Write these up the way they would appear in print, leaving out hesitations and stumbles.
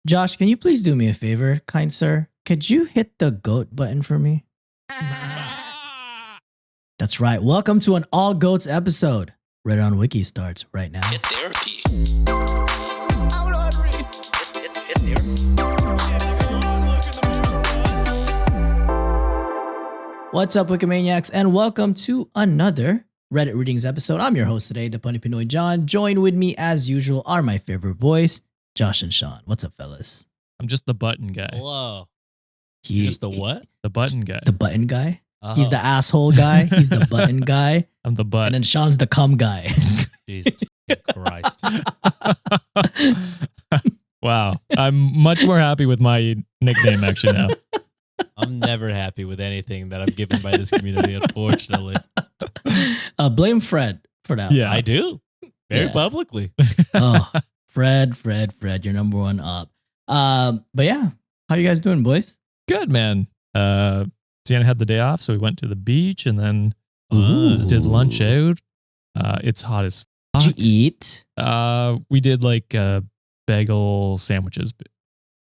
Josh, can you please do me a favor, kind sir? Could you hit the goat button for me? That's right. Welcome to an All Goats episode. Reddit on Wiki starts right now. Get therapy. I'm hungry. Get What's up, Wikimaniacs, and welcome to another Reddit Readings episode. I'm your host today, the Punny Pinoy John. Joined with me, as usual, are my favorite boys, Josh and Sean. What's up, fellas? I'm just the button guy. Hello. He, Just the what? The button guy. The button guy. Oh. He's the asshole guy. He's the button guy. I'm the And butt. then Sean's the cum guy. Jesus Christ. Wow. I'm much more happy with my nickname actually now. I'm never happy with anything that I'm given by this community, unfortunately. Blame Fred for that. Yeah. I do. Very Yeah. publicly. Oh, Fred, you're number one up. But yeah, how you guys doing, boys? Good, man. Sienna had the day off, so we went to the beach and then Ooh. did lunch out. It's hot as Did you fuck. eat? We did like bagel sandwiches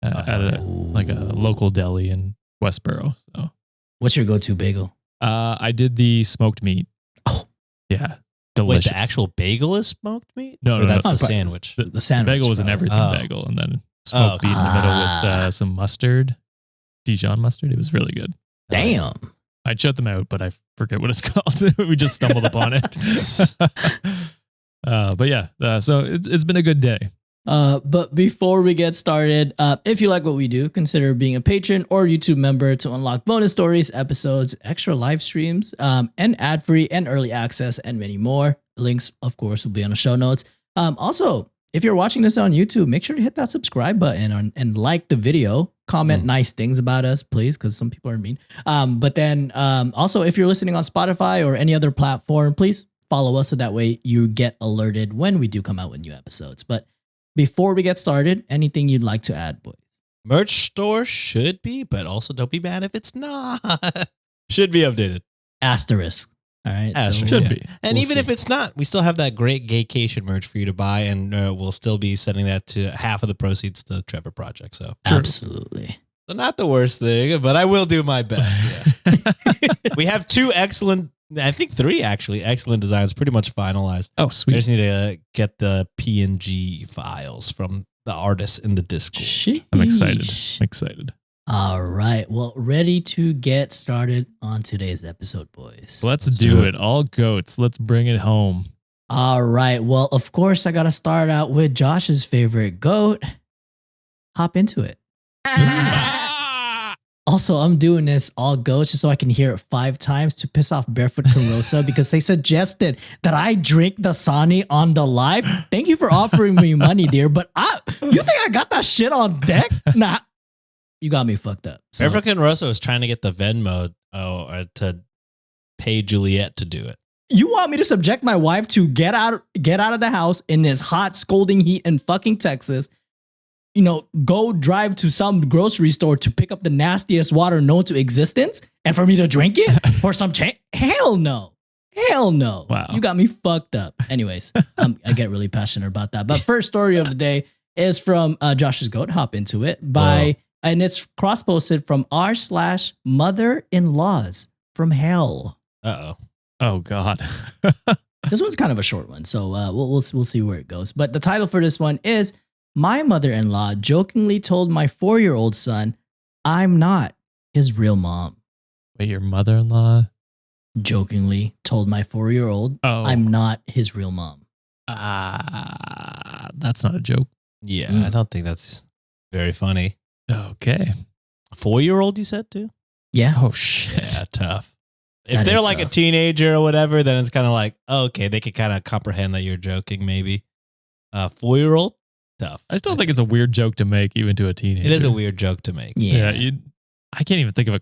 at a local deli in Westboro. So What's your go-to bagel? I did the smoked meat. Oh. Yeah. Wait, Delicious. the actual bagel is smoked meat? No, Or no, that's no. the Oh, but- sandwich. The sandwich. bagel was an probably. everything Oh. bagel, and then smoked meat in the middle with some mustard, Dijon mustard. It was really good. Damn. I'd shut them out, but I forget what it's called. We just stumbled upon it. But yeah, so it's been a good day. But before we get started, if you like what we do, consider being a patron or YouTube member to unlock bonus stories, episodes, extra live streams, and ad-free and early access, and many more. Links, of course, will be on the show notes. Also, if you're watching this on YouTube, make sure to hit that subscribe button and like the video. Comment nice things about us, please, because some people are mean. But then also, if you're listening on Spotify or any other platform, please follow us so that way you get alerted when we do come out with new episodes. But before we get started, anything you'd like to add, boys? Merch store should be, but also don't be mad if it's not. Should be updated. Asterisk. All right. Asterisk, Should yeah. be. And We'll even see. if it's not, we still have that great gaycation merch for you to buy, and we'll still be sending that to half of the proceeds to the Trevor Project. So, Absolutely. so not the worst thing, but I will do my best. Yeah. We have two excellent, I think three actually, excellent designs pretty much finalized. Oh, We sweet. just need to get the PNG files from the artists in the Discord. I'm excited. Sheesh. I'm excited. All right. Well, ready to get started on today's episode, boys. Let's do do it. it. All goats. Let's bring it home. All right. Well, of course, I got to start out with Josh's favorite goat. Hop into it. Also, I'm doing this all goats just so I can hear it 5 times to piss off Barefoot Carosa because they suggested that I drink the Dasani on the live. Thank you for offering me money, dear, but you think I got that shit on deck? Nah, you got me fucked up. So, African Rosso is trying to get the Venmo to pay Juliet to do it. you want me to subject my wife to get out of the house in this hot, scolding heat in fucking Texas? You know, go drive to some grocery store to pick up the nastiest water known to existence and for me to drink it for some change? Hell no. Hell no. Wow. You got me fucked up. Anyways, I get really passionate about that. But first story of the day is from Josh's Goat. Hop into it and it's cross-posted from r/mother-in-laws from hell. Uh-oh. Oh God. This one's kind of a short one, so we'll see where it goes. But the title for this one is, my mother-in-law jokingly told my 4-year-old son, I'm not his real mom. Wait, your mother-in-law? Jokingly told my 4-year-old, Oh, I'm not his real mom. that's not a joke. Yeah, I don't think that's very funny. Okay. A 4-year-old, you said, too? Yeah. Oh shit. Yeah, tough. If That they're is like a tough. teenager or whatever, then it's kind of like, oh, okay, they can kind of comprehend that you're joking, maybe. 4-year-old? Tough. I still think it's a weird joke to make, even to a teenager. It is a weird joke to make. Yeah. I can't even think of a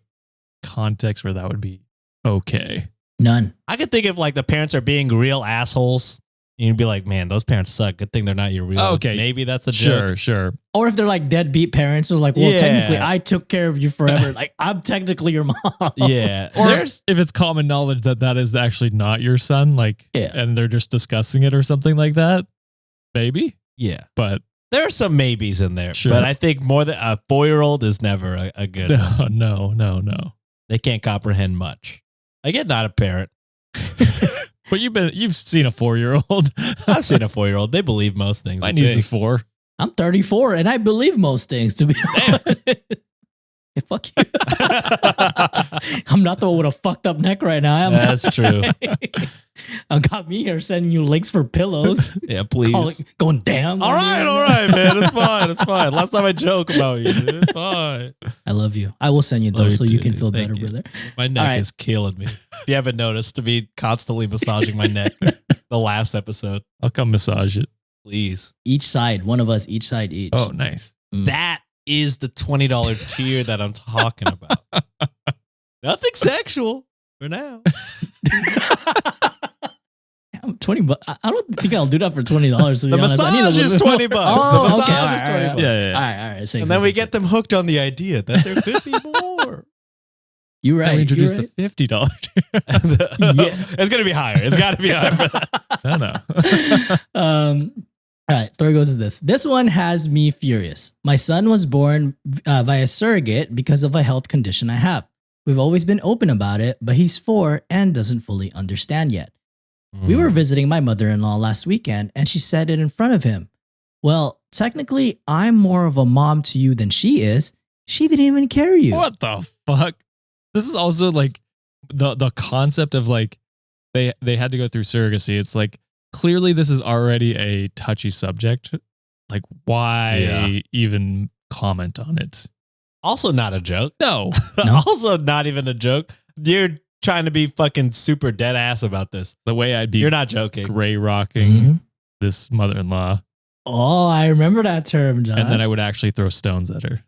context where that would be okay. None. I could think if like the parents are being real assholes, and you'd be like, man, those parents suck. Good thing they're not your real ones. Okay. Maybe that's a Sure, joke. sure. Or if they're like deadbeat parents, they're like, well, Yeah. technically I took care of you forever. Like, I'm technically your mom. Yeah. Or There's if it's common knowledge that that is actually not your son, like, Yeah. and they're just discussing it or something like that, maybe. yeah. But There are some maybes in there, Sure. but I think more than a 4-year-old is never a good one. No. They can't comprehend much. I get not a parent. But you've seen a 4-year-old. I've seen a 4-year-old. They believe most things. My niece is 4. I'm 34 and I believe most things, to be honest. Hey, fuck you. I'm not the one with a fucked up neck right now. That's true. I got me here sending you links for pillows. Yeah, please. Going damn. All right, man. It's fine. Last time I joke about you, dude. It's fine. I love you. I will send you those so you can feel Thank better, you. brother. My neck is killing me. If you haven't noticed, to be constantly massaging my neck the last episode. I'll come massage it. Please. Each side, one of us, each side, each. Oh, nice. That is the $20 tier that I'm talking about. Nothing sexual for now. $20. I don't think I'll do that for $20. To be The honest. I need a massage is little $20. bit more. The Oh, massage okay, is $20. all right. Yeah. All right. And then we get them hooked on the idea that there could be more. You're Now right. we introduced you're right. the $50. Yeah. It's going to be higher. It's got to be higher for that. No. All right, story goes as this. This one has me furious. My son was born via surrogate because of a health condition I have. We've always been open about it, but he's 4 and doesn't fully understand yet. We were visiting my mother-in-law last weekend and she said it in front of him. Well, technically, I'm more of a mom to you than she is. She didn't even carry you. What the fuck? This is also like the concept of like they had to go through surrogacy. It's like clearly this is already a touchy subject. Like why even comment on it? Also not a joke. No. Also not even a joke. You're trying to be fucking super dead ass about this. The way I'd be You're not joking. gray rocking Mhm. this mother-in-law. Oh, I remember that term, Josh. And then I would actually throw stones at her.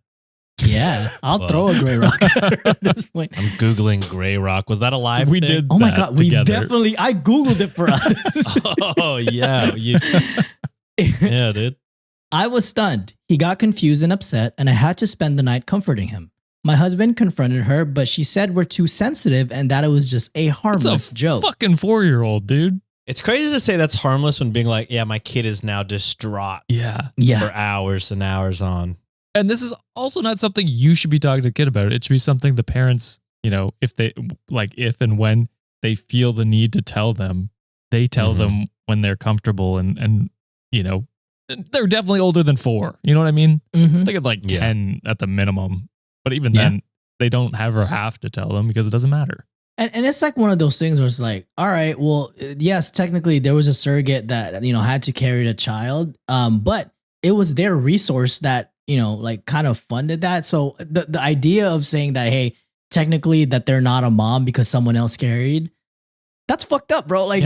Yeah, I'll Well. throw a gray rock at her at this point. I'm Googling gray rock. Was that a live We thing? did. Oh my that God, we together. definitely, I Googled it for us. Oh, yeah. Yeah, dude. I was stunned. He got confused and upset, and I had to spend the night comforting him. My husband confronted her, but she said we're too sensitive and that it was just a It's harmless a joke. fucking 4-year-old, dude. It's crazy to say that's harmless when being like, yeah, my kid is now distraught Yeah. Yeah. for hours and hours on. And this is also not something you should be talking to the kid about. It should be something the parents, if they like, if and when they feel the need to tell them, they tell them when they're comfortable and they're definitely older than 4. You know what I mean? Mhm. They get like 10 at the minimum. But even then, they don't have to tell them because it doesn't matter. And it's like one of those things where it's like, all right, well, yes, technically there was a surrogate that, had to carry the child. But it was their resource that, like kind of funded that. So the idea of saying that, hey, technically that they're not a mom because someone else carried, that's fucked up, bro. Like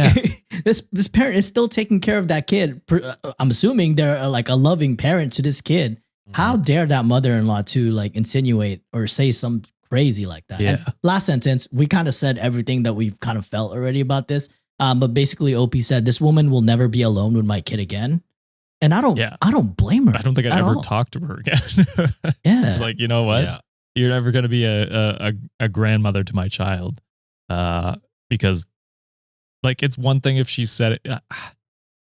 this parent is still taking care of that kid. I'm assuming they're like a loving parent to this kid. How dare that mother-in-law to like insinuate or say some crazy like that? Yeah. And last sentence, we kind of said everything that we've kind of felt already about this. But basically OP said, this woman will never be alone with my kid again. And I don't blame her. I don't think I'd at ever all. talk to her again. Yeah. Like, you know what? Yeah. You're never going to be a grandmother to my child. Because like, it's one thing if she said it.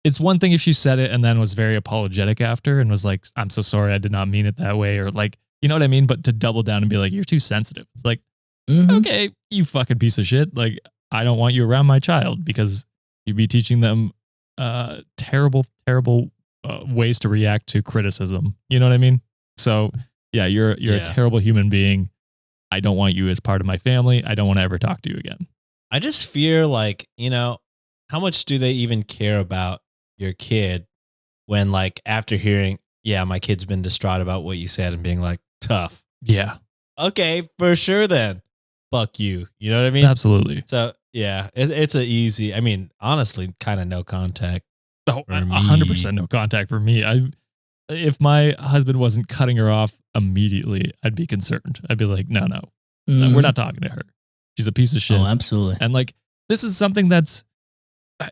It's one thing if she said it and then was very apologetic after and was like, I'm so sorry. I did not mean it that way. Or like, you know what I mean? But to double down and be like, you're too sensitive. It's like, okay, you fucking piece of shit. Like, I don't want you around my child because you'd be teaching them terrible ways to react to criticism. You know what I mean? So yeah, you're a terrible human being. I don't want you as part of my family. I don't want to ever talk to you again. I just fear like, how much do they even care about your kid when like after hearing, yeah, my kid's been distraught about what you said and being like, tough. Yeah, Okay, for sure then. Fuck you. You know what I mean? absolutely. So yeah, it's a easy, honestly, kind of no contact. Oh, For me. 100% no contact for me. If my husband wasn't cutting her off immediately, I'd be concerned. I'd be like, no, we're not talking to her. She's a piece of shit. Oh, absolutely. And like, this is something that's,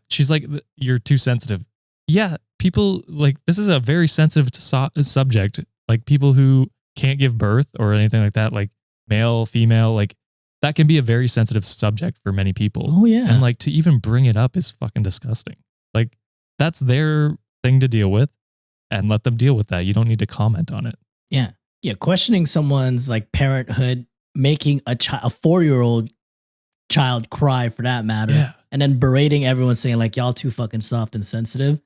she's like, you're too sensitive. Yeah, people like, this is a very sensitive subject. Like people who can't give birth or anything like that, like male, female, like that can be a very sensitive subject for many people. Oh yeah. And like to even bring it up is fucking disgusting. Like that's their thing to deal with. and let them deal with that. You don't need to comment on it. Yeah. Yeah. Questioning someone's like parenthood, making a 4-year-old child cry for that matter. Yeah. And then berating everyone saying like, y'all too fucking soft and sensitive.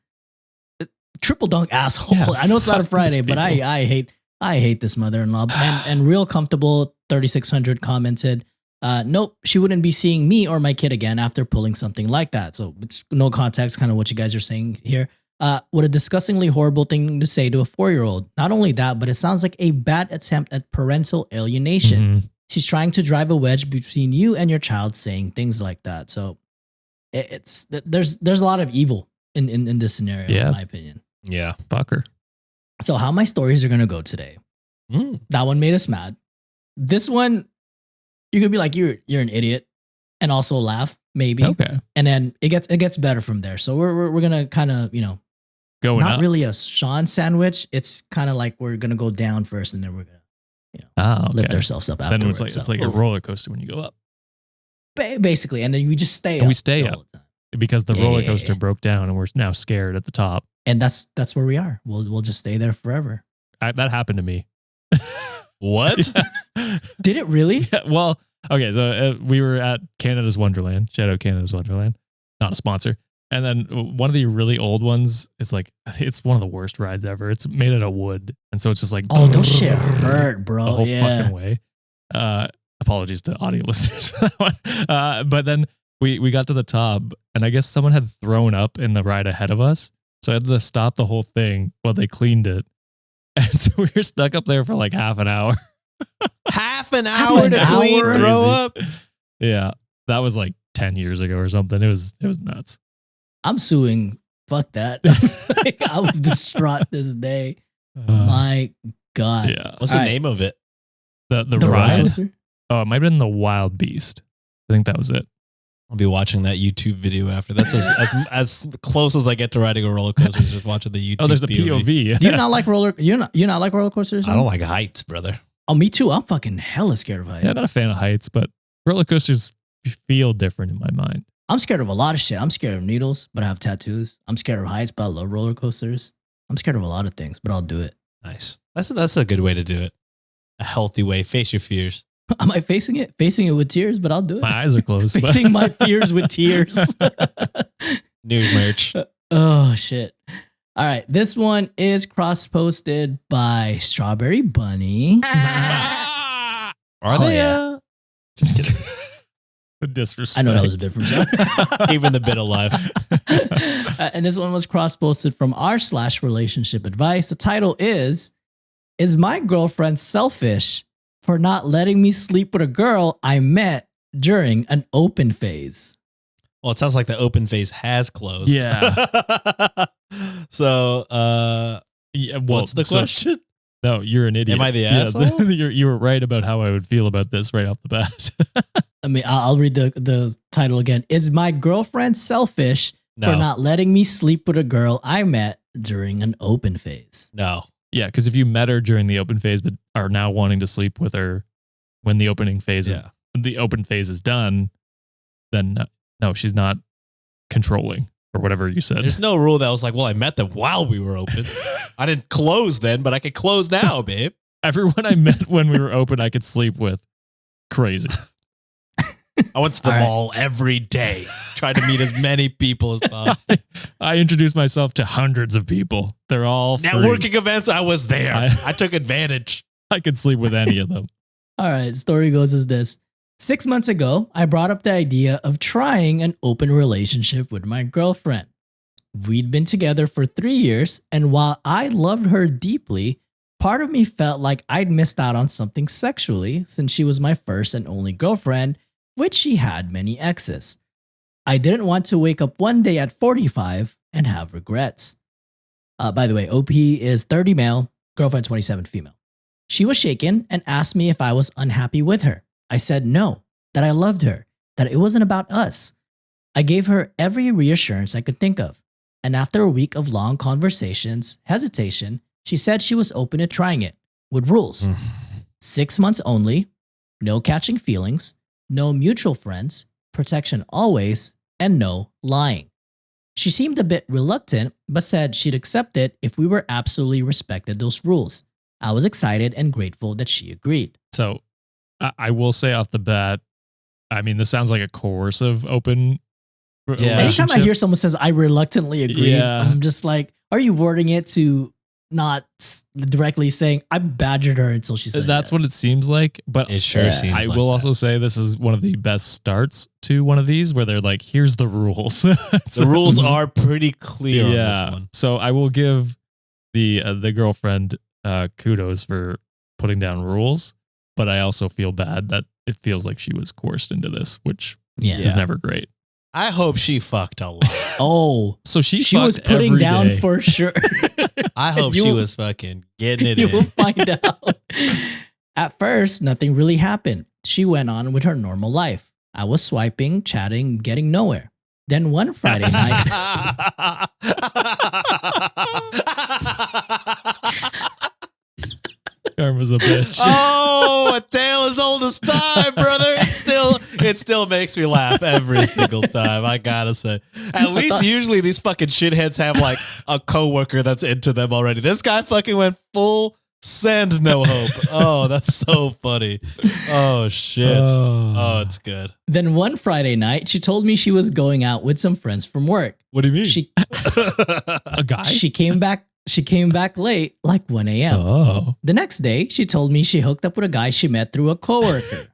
Triple dunk asshole. Yeah, I know it's not a fuck Friday, these but I hate this mother-in-law. And real comfortable 3600 commented, nope, she wouldn't be seeing me or my kid again after pulling something like that. So it's no context, kind of what you guys are saying here. What a disgustingly horrible thing to say to a 4-year-old. Not only that, but it sounds like a bad attempt at parental alienation. Mhm. She's trying to drive a wedge between you and your child saying things like that. So there's a lot of evil in this scenario, in my opinion. Yeah. Fucker. So how my stories are going to go today. That one made us mad. This one, you're going to be like, you're an idiot, and also laugh maybe. Okay. And then it gets better from there. So we're going to kind of, Going not up. really a Sean sandwich. It's kind of like we're going to go down first and then we're going to, Okay. lift ourselves up Then afterwards. it's like a roller coaster when you go up. Basically. And then we just stay And up. we stay the up. whole time. Because the roller coaster Yeah. broke down and we're now scared at the top. And that's where we are. We'll just stay there forever. That happened to me. What? Did it really? Yeah, well, okay, so we were at Canada's Wonderland. Shout out Canada's Wonderland. Not a sponsor. And then one of the really old ones is like, it's one of the worst rides ever. It's made out of wood. And so it's just like, Oh, those shit hurt, bro. the whole Yeah. fucking way. Apologies to audio listeners for that one. But then we got to the top, and I guess someone had thrown up in the ride ahead of us. So I had to stop the whole thing while they cleaned it. And so we were stuck up there for like half an hour. Half an hour an to clean hour? throw Crazy. up? Yeah. That was like 10 years ago or something. It was nuts. I'm suing. Fuck that. Like, I was distraught this day. My God. Yeah. What's All the right. name of it? The roller ride. coaster? Oh, it might have been the Wild Beast. I think that was it. I'll be watching that YouTube video after. That's as close as I get to riding a roller coaster is just watching the YouTube. Oh, there's a POV. Do you not like you're not like roller coasters? I don't like heights, brother. Oh, me too. I'm fucking hella scared of heights. Yeah, not a fan of heights, but roller coasters feel different in my mind. I'm scared of a lot of shit. I'm scared of needles, but I have tattoos. I'm scared of heights, but I love roller coasters. I'm scared of a lot of things, but I'll do it. Nice. That's a good way to do it. A healthy way. Face your fears. Am I facing it? Facing it with tears, but I'll do it. My eyes are closed. but- Facing my fears with tears. New merch. Oh shit. All right. This one is cross-posted by Strawberry Bunny. Are Oh, they? yeah. Just kidding. The disrespect. I know that was a bit from Sean. Keeping the bit alive. And this one was cross-posted from r/relationship advice. The title is my girlfriend selfish for not letting me sleep with a girl I met during an open phase? Well, it sounds like the open phase has closed. Yeah. So, Yeah, well, what's the so- question? No, you're an idiot. Am I the Yeah, asshole? you were right about how I would feel about this right off the bat. I mean, I'll read the title again. Is my girlfriend selfish for not letting me sleep with a girl I met during an open phase? No. Yeah, because if you met her during the open phase, but are now wanting to sleep with her when the opening phase is the open phase is done, then no, she's not controlling or whatever you said. There's no rule that was like, well, I met them while we were open. I didn't close then, but I could close now, babe. Everyone I met when we were open, I could sleep with. Crazy. I went to the All right. mall every day, tried to meet as many people as possible. I introduced myself to hundreds of people. They're all free. Networking events, I was there. I- I took advantage. I could sleep with any of them. All right, story goes as this. 6 months ago, I brought up the idea of trying an open relationship with my girlfriend. We'd been together for 3 years, and while I loved her deeply, part of me felt like I'd missed out on something sexually since she was my first and only girlfriend, which she had many exes. I didn't want to wake up one day at 45 and have regrets. By the way, OP is 30 male, girlfriend 27 female. She was shaken and asked me if I was unhappy with her. I said no, that I loved her, that it wasn't about us. I gave her every reassurance I could think of. And after a week of long conversations, hesitation, she said she was open to trying it, with rules. 6 months only, no catching feelings, no mutual friends, protection always, and no lying. She seemed a bit reluctant, but said she'd accept it if we were absolutely respected those rules. I was excited and grateful that she agreed. So I will say off the bat, I mean, this sounds like a coercive open Yeah. Anytime I hear someone says, I reluctantly agree, Yeah. I'm just like, are you wording it to not directly saying, I badgered her until she said That's what it seems like. But It sure Yeah. seems I like will that. also say this is one of the best starts to one of these where they're like, here's the rules. The rules are pretty clear on this one. So I will give the girlfriend kudos for putting down rules, but I also feel bad that it feels like she was coerced into this, which Yeah. is never great. I hope she fucked a lot. Oh, So she was fucked putting every down day. for sure. I hope You she will- was fucking getting it You in. will find out. At first, nothing really happened. She went on with her normal life. I was swiping, chatting, getting nowhere. Then one Friday night, Karma's a bitch. Oh, a tale as old as time, brother. It still makes me laugh every single time. I gotta say, at least usually these fucking shitheads have like a coworker that's into them already. This guy fucking went full send, no hope. Oh, that's so funny. Oh shit. Oh, it's good. then one Friday night, she told me she was going out with some friends from work. What do you mean? She A guy? she came back late, like 1 a.m. Oh. The next day, she told me she hooked up with a guy she met through a coworker.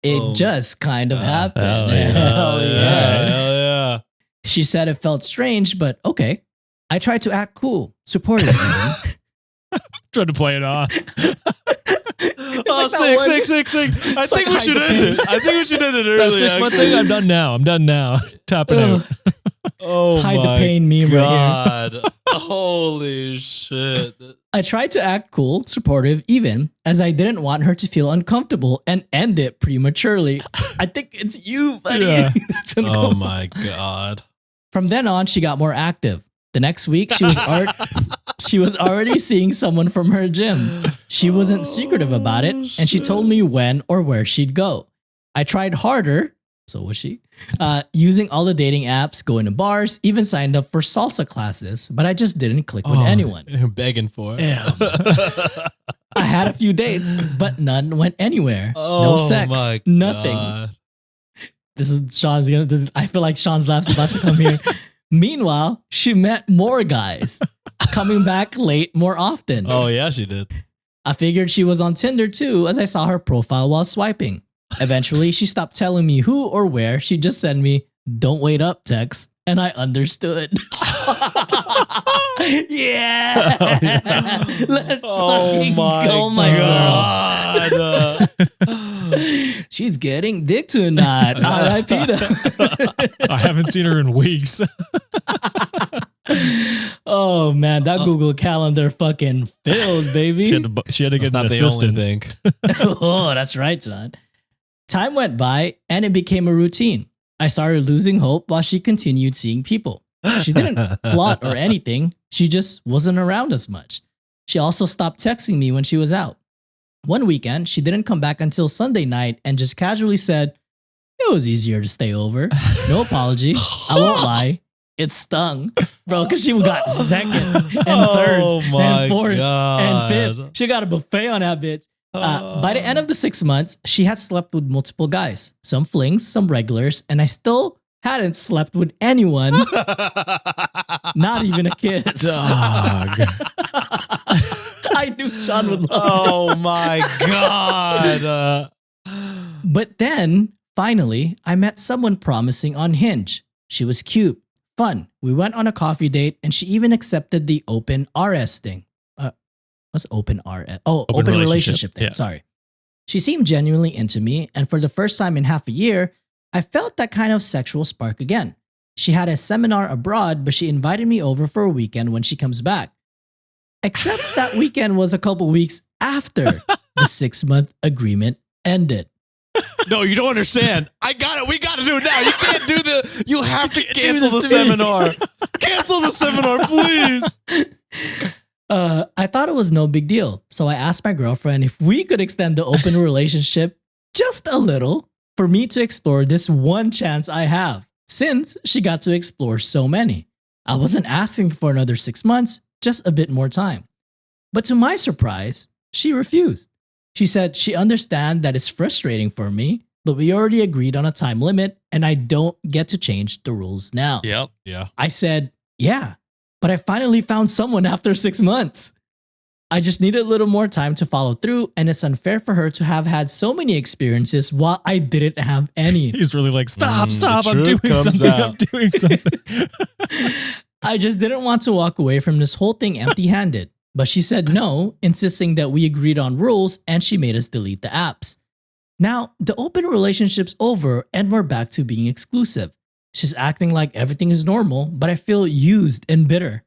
It Oh. just kind of happened. hell yeah. Hell yeah. Hell yeah. She said it felt strange, but okay. I tried to act cool, supportive. even. Tried to play it off. Oh, like that sing. I It's think like we should hide end the it. I think we should end it That early. 6 month actually. thing, I'm done now. Tap it out. Oh It's hide the my pain meme right God. Holy shit. I tried to act cool, supportive, even as I didn't want her to feel uncomfortable and end it prematurely. I think it's you, buddy. Yeah. That's Oh uncomfortable. my God. From then on, she got more active. The next week, she was already seeing someone from her gym. She wasn't secretive about it, and she told me when or where she'd go. I tried harder, so was she, using all the dating apps, going to bars, even signed up for salsa classes, but I just didn't click with anyone. You're begging for it. Damn. I had a few dates, but none went anywhere. Oh No sex, my nothing. God. I feel like Sean's laugh's about to come here. Meanwhile, she met more guys, coming back late more often. Oh yeah, she did. I figured she was on Tinder too, as I saw her profile while swiping. Eventually, she stopped telling me who or where. She just sent me, "Don't wait up" text, and I understood. Yeah. Oh, yeah. Let's Oh fucking my go, my girl. God. She's getting dick tonight. R.I.P. to- I haven't seen her in weeks. Oh man, that Google Calendar fucking filled, baby. She had to That's get an not the assistant. only thing. Oh, that's right, John. Time went by and it became a routine. I started losing hope while she continued seeing people. She didn't plot or anything. She just wasn't around as much. She also stopped texting me when she was out. One weekend, she didn't come back until Sunday night and just casually said, "It was easier to stay over." No apology. I won't lie. It stung, bro, because she got second and Oh thirds my and fourths God. and fifth. She got a buffet on that bitch. By the end of the 6 months, she had slept with multiple guys, some flings, some regulars, and I still hadn't slept with anyone, not even a kiss. Dog. I knew Sean would love it. Oh my God. But then, finally, I met someone promising on Hinge. She was cute, fun. We went on a coffee date, and she even accepted the open RS thing. What's open RS? Oh, open relationship thing. Yeah. Sorry. She seemed genuinely into me, and for the first time in half a year, I felt that kind of sexual spark again. She had a seminar abroad, but she invited me over for a weekend when she comes back. Except that weekend was a couple weeks after the 6-month agreement ended. No, you don't understand. I got it. We got to do it now. You can't do the. You have to can't do cancel the this to me. seminar. Cancel the seminar, please. I thought it was no big deal, so I asked my girlfriend if we could extend the open relationship just a little for me to explore this one chance I have, since she got to explore so many. I wasn't asking for another 6 months, just a bit more time. But to my surprise, she refused. She said she understands that it's frustrating for me, but we already agreed on a time limit and I don't get to change the rules now. Yep. Yeah. I said, yeah, but I finally found someone after 6 months. I just needed a little more time to follow through, and it's unfair for her to have had so many experiences while I didn't have any. He's really like, stop, the I'm doing truth comes something. I'm out. doing something. I just didn't want to walk away from this whole thing empty handed. But she said no, insisting that we agreed on rules and she made us delete the apps. Now, the open relationship's over and we're back to being exclusive. She's acting like everything is normal, but I feel used and bitter.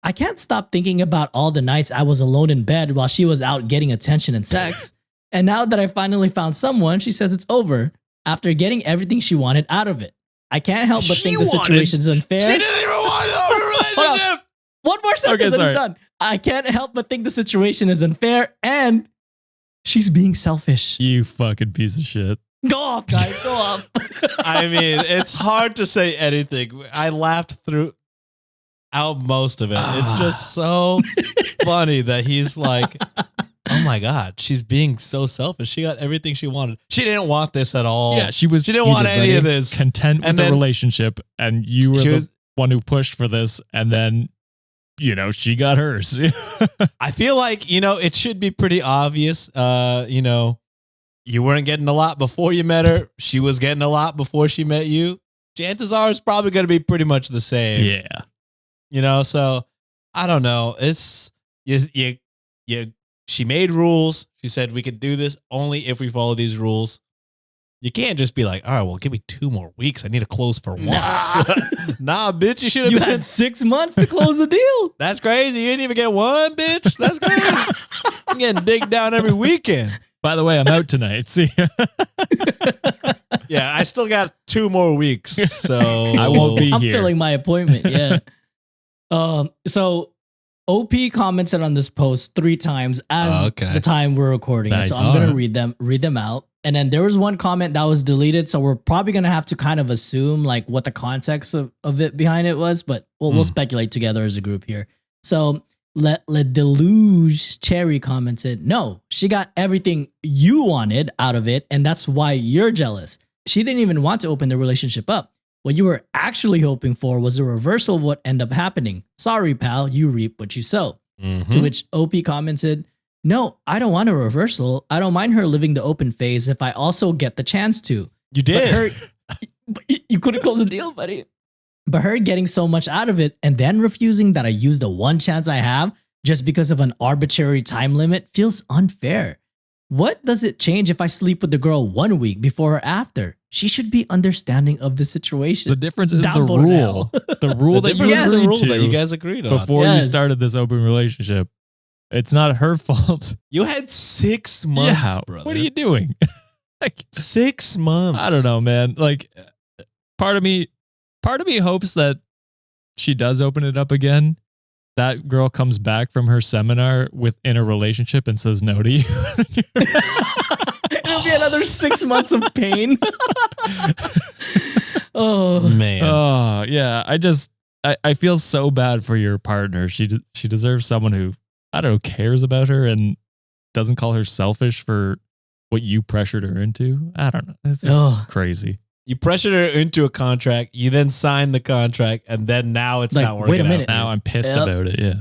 I can't stop thinking about all the nights I was alone in bed while she was out getting attention and sex. And now that I finally found someone, she says it's over after getting everything she wanted out of it. I can't help but think the situation is unfair. She didn't even want an open relationship. One more sentence and sorry. it's done. I can't help but think the situation is unfair and she's being selfish. You fucking piece of shit. Go off, guys. Go off. I mean, it's hard to say anything. I laughed through out most of it. It's just so funny that he's like, oh my God, she's being so selfish. She got everything she wanted. She didn't want this at all. Yeah, she didn't want any of this. Content with And the then- relationship, and you were She the was- one who pushed for this, and then, she got hers. I feel like, it should be pretty obvious. You weren't getting a lot before you met her. She was getting a lot before she met you. Chances are it's probably going to be pretty much the same. Yeah. So I don't know. It's she made rules. She said we could do this only if we follow these rules. You can't just be like, all right, well, give me 2 more weeks. I need to close for once. Nah, bitch, you should have You been. had 6 months to close the deal. That's crazy. You didn't even get one, bitch. That's crazy. I'm getting digged down every weekend. By the way, I'm out tonight. See, Yeah, I still got 2 more weeks. So I won't be I'm here. filling my appointment. Yeah. So OP commented on this post 3 times as Okay. the time we're recording it. So Nice. I'm gonna Alright. read them out. And then there was one comment that was deleted, so we're probably gonna have to kind of assume like what the context of it behind it was, but we'll speculate together as a group here. So Le Deluge Cherry commented, no, she got everything you wanted out of it, and that's why you're jealous. She didn't even want to open the relationship up. What you were actually hoping for was a reversal of what ended up happening. Sorry, pal, you reap what you sow. To which OP commented, no, I don't want a reversal. I don't mind her living the open phase if I also get the chance to. You But did. but you couldn't close the deal, buddy. But her getting so much out of it and then refusing that I use the one chance I have just because of an arbitrary time limit feels unfair. What does it change if I sleep with the girl 1 week before or after? She should be understanding of the situation. The difference is the Downvote rule. The rule that you difference is the agreed rule to that you guys agreed on. before you Yes. started this open relationship. It's not her fault. You had 6 months, Yeah. brother. What are you doing? Like, 6 months. I don't know, man. Like, part of me hopes that she does open it up again. That girl comes back from her seminar within a relationship and says no to you. It'll be another 6 months of pain. Oh, Man. Oh yeah, I feel so bad for your partner. She deserves someone who, I don't know, cares about her and doesn't call her selfish for what you pressured her into. I don't know. It's Ugh. crazy. You pressured her into a contract. You then signed the contract, and then now it's Like, not working wait a minute. out. Now I'm pissed Yep. about it. Yeah.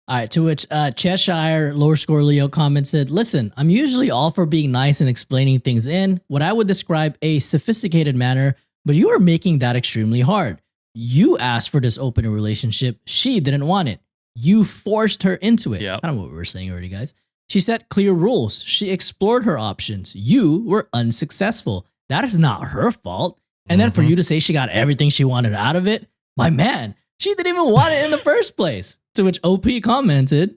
All right, to which Cheshire lower score Leo commented, listen, I'm usually all for being nice and explaining things in what I would describe a sophisticated manner, but you are making that extremely hard. You asked for this open relationship. She didn't want it. You forced her into it. Yep. I don't know what we were saying already, guys. She set clear rules. She explored her options. You were unsuccessful. That is not her fault. And then for you to say she got everything she wanted out of it, my man, she didn't even want it in the first place. To which OP commented,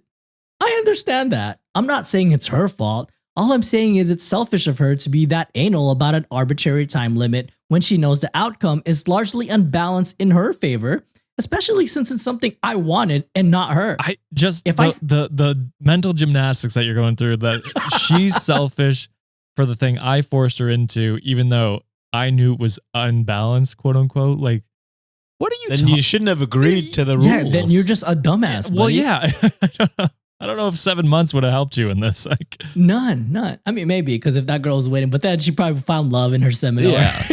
I understand that. I'm not saying it's her fault. All I'm saying is it's selfish of her to be that anal about an arbitrary time limit when she knows the outcome is largely unbalanced in her favor, especially since it's something I wanted and not her. I just If the mental gymnastics that you're going through, that she's selfish for the thing I forced her into, even though I knew it was unbalanced, quote unquote. Like, What are you Then talking? you shouldn't have agreed to the rules. Yeah, then you're just a dumbass. Well, buddy. yeah. I don't know if 7 months would have helped you in this. Like, None. I mean, maybe because if that girl was waiting, but then she probably found love in her seminar. Yeah.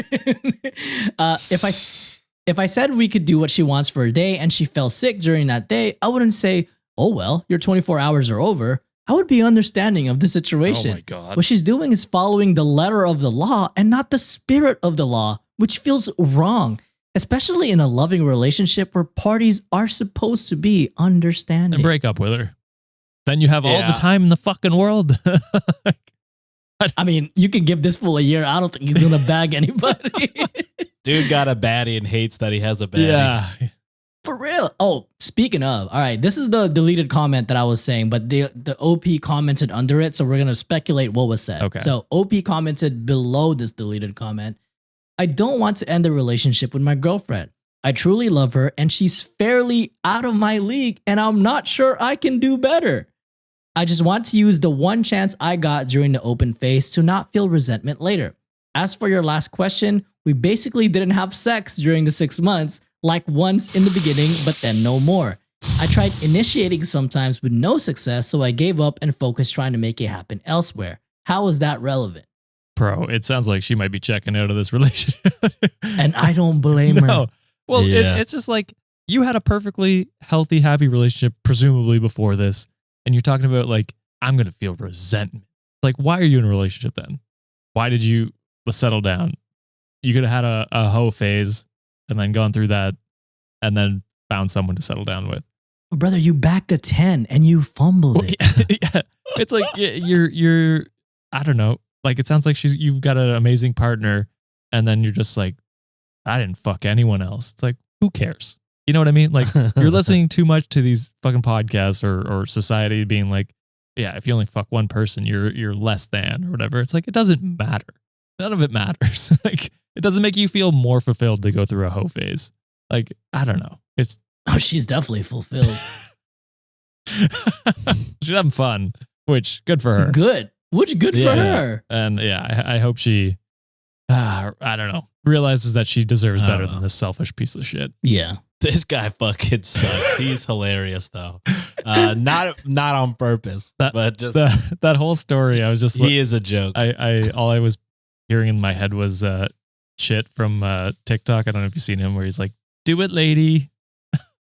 If I said we could do what she wants for a day and she fell sick during that day, I wouldn't say, "Oh well, your 24 hours are over." I would be understanding of the situation. oh my God. What she's doing is following the letter of the law and not the spirit of the law, which feels wrong, especially in a loving relationship where parties are supposed to be understanding. And break up with her. Then you have all Yeah. the time in the fucking world. I mean, you can give this fool a year. I don't think he's gonna bag anybody. Dude got a baddie and hates that he has a baddie. Yeah. For real. Oh, speaking of, all right, this is the deleted comment that I was saying, but the OP commented under it, so we're gonna speculate what was said. Okay. So OP commented below this deleted comment. I don't want to end the relationship with my girlfriend. I truly love her, and she's fairly out of my league, and I'm not sure I can do better. I just want to use the one chance I got during the open phase to not feel resentment later. As for your last question, we basically didn't have sex during the 6 months, like once in the beginning, but then no more. I tried initiating sometimes with no success, so I gave up and focused trying to make it happen elsewhere. How is that relevant? Bro, it sounds like she might be checking out of this relationship. And I don't blame her. No. Well, Yeah. it's just like you had a perfectly healthy, happy relationship, presumably before this. And you're talking about like, I'm going to feel resentment. Like, why are you in a relationship then? Why did you settle down? You could have had a hoe phase and then gone through that and then found someone to settle down with. Brother, you backed a 10 and you fumbled Well, it. yeah. It's like you're I don't know. Like it sounds like you've got an amazing partner, and then you're just like, I didn't fuck anyone else. It's like, who cares? You know what I mean? Like you're listening too much to these fucking podcasts or society being like, yeah, if you only fuck one person, you're less than or whatever. It's like it doesn't matter. None of it matters. Like it doesn't make you feel more fulfilled to go through a hoe phase. Like I don't know. It's Oh, she's definitely fulfilled. she's having fun, which good for her. Good. Which good for her. And yeah, I hope she, I don't know, realizes that she deserves I better don't than know. this selfish piece of shit. Yeah. This guy fucking sucks. He's hilarious though. Not on purpose, but just That whole story, I was just he is a joke. all I was hearing in my head was shit from TikTok. I don't know if you've seen him where he's like, "Do it, lady."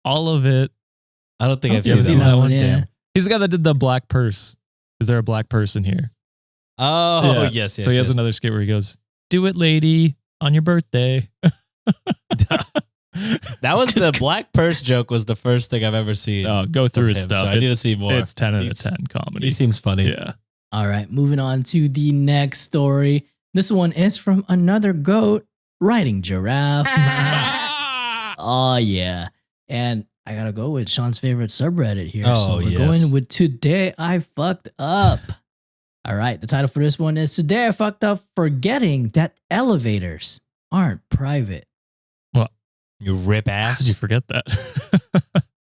All of it. I don't think I've Yeah, seen seen that that one. one? Yeah. Damn. He's the guy that did the black purse. Is there a black person here? Oh, Yeah. yes. So he has another skit where he goes, "Do it, lady, on your birthday." That was the black purse joke. Was the first thing I've ever seen. Oh, go through his him, stuff. so I need to see more. It's 10 out of He's- 10 comedy. He seems funny. Yeah. All right. Moving on to the next story. This one is from another goat riding giraffe. Oh, yeah. And I got to go with Sean's favorite subreddit here. Oh, so we're yes. going with Today I Fucked Up. All right. The title for this one is Today I Fucked Up Forgetting That Elevators Aren't Private. You rip How did you ass. forget that?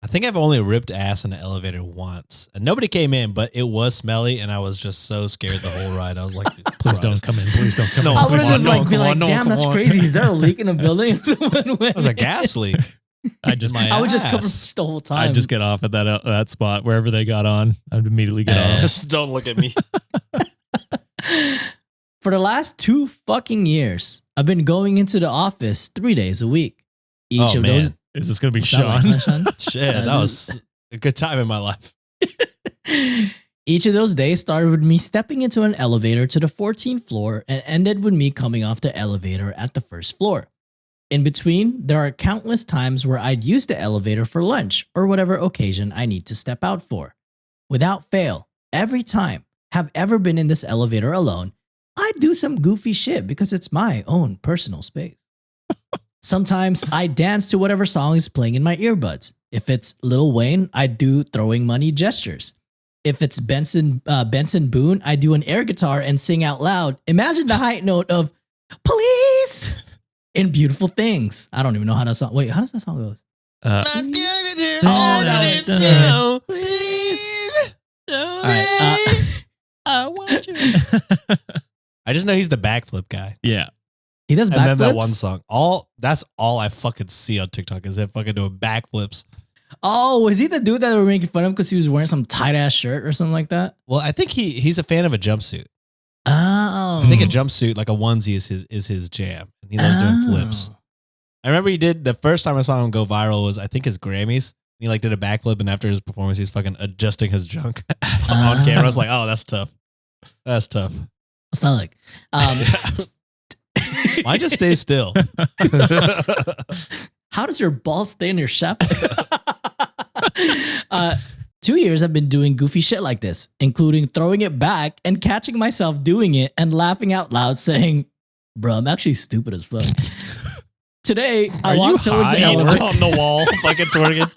I think I've only ripped ass in an elevator once, and nobody came in, but it was smelly, and I was just so scared the whole ride. I was like, Please don't come in. Please don't come No, in. I come was on, just no, like, come be like, on, no, damn, come that's on. crazy. Is there a leak in a building? Someone went It was a in. gas leak. I just My I would just ass. cover the whole time. I'd just get off at that spot wherever they got on. I'd immediately get off. Just don't look at me. For the last 2 fucking years, I've been going into the office 3 days a week. Each Oh, of man. those. Is this gonna be What's that like, Sean? huh, Sean? Shit, that was a good time in my life. Each of those days started with me stepping into an elevator to the 14th floor and ended with me coming off the elevator at the first floor. In between, there are countless times where I'd use the elevator for lunch or whatever occasion I need to step out for. Without fail, every time I've ever been in this elevator alone, I do some goofy shit because it's my own personal space. Sometimes I dance to whatever song is playing in my earbuds. If it's Lil Wayne, I do throwing money gestures. If it's Benson Boone, I do an air guitar and sing out loud. Imagine the high note of "Please" in Beautiful Things. I don't even know how that song. Wait, how does that song go? All right. I want you. I just know he's the backflip guy. Yeah. He does backflips. And then that one song. That's all I fucking see on TikTok is him fucking doing backflips. Oh, was he the dude that were making fun of because he was wearing some tight ass shirt or something like that? Well, I think he's a fan of a jumpsuit. Oh, I think a jumpsuit, like a onesie, is his jam. And he loves doing flips. I remember he did the first time I saw him go viral was I think his Grammys. He like did a backflip, and after his performance, he's fucking adjusting his junk on camera. I was like, oh, that's tough. That's tough. It's not like. Mine just stays still. How does your ball stay in your shaft? 2 years I've been doing goofy shit like this, including throwing it back and catching myself doing it and laughing out loud saying, bro, I'm actually stupid as fuck. Today, I walked towards the elevator. On the wall, fucking twerking.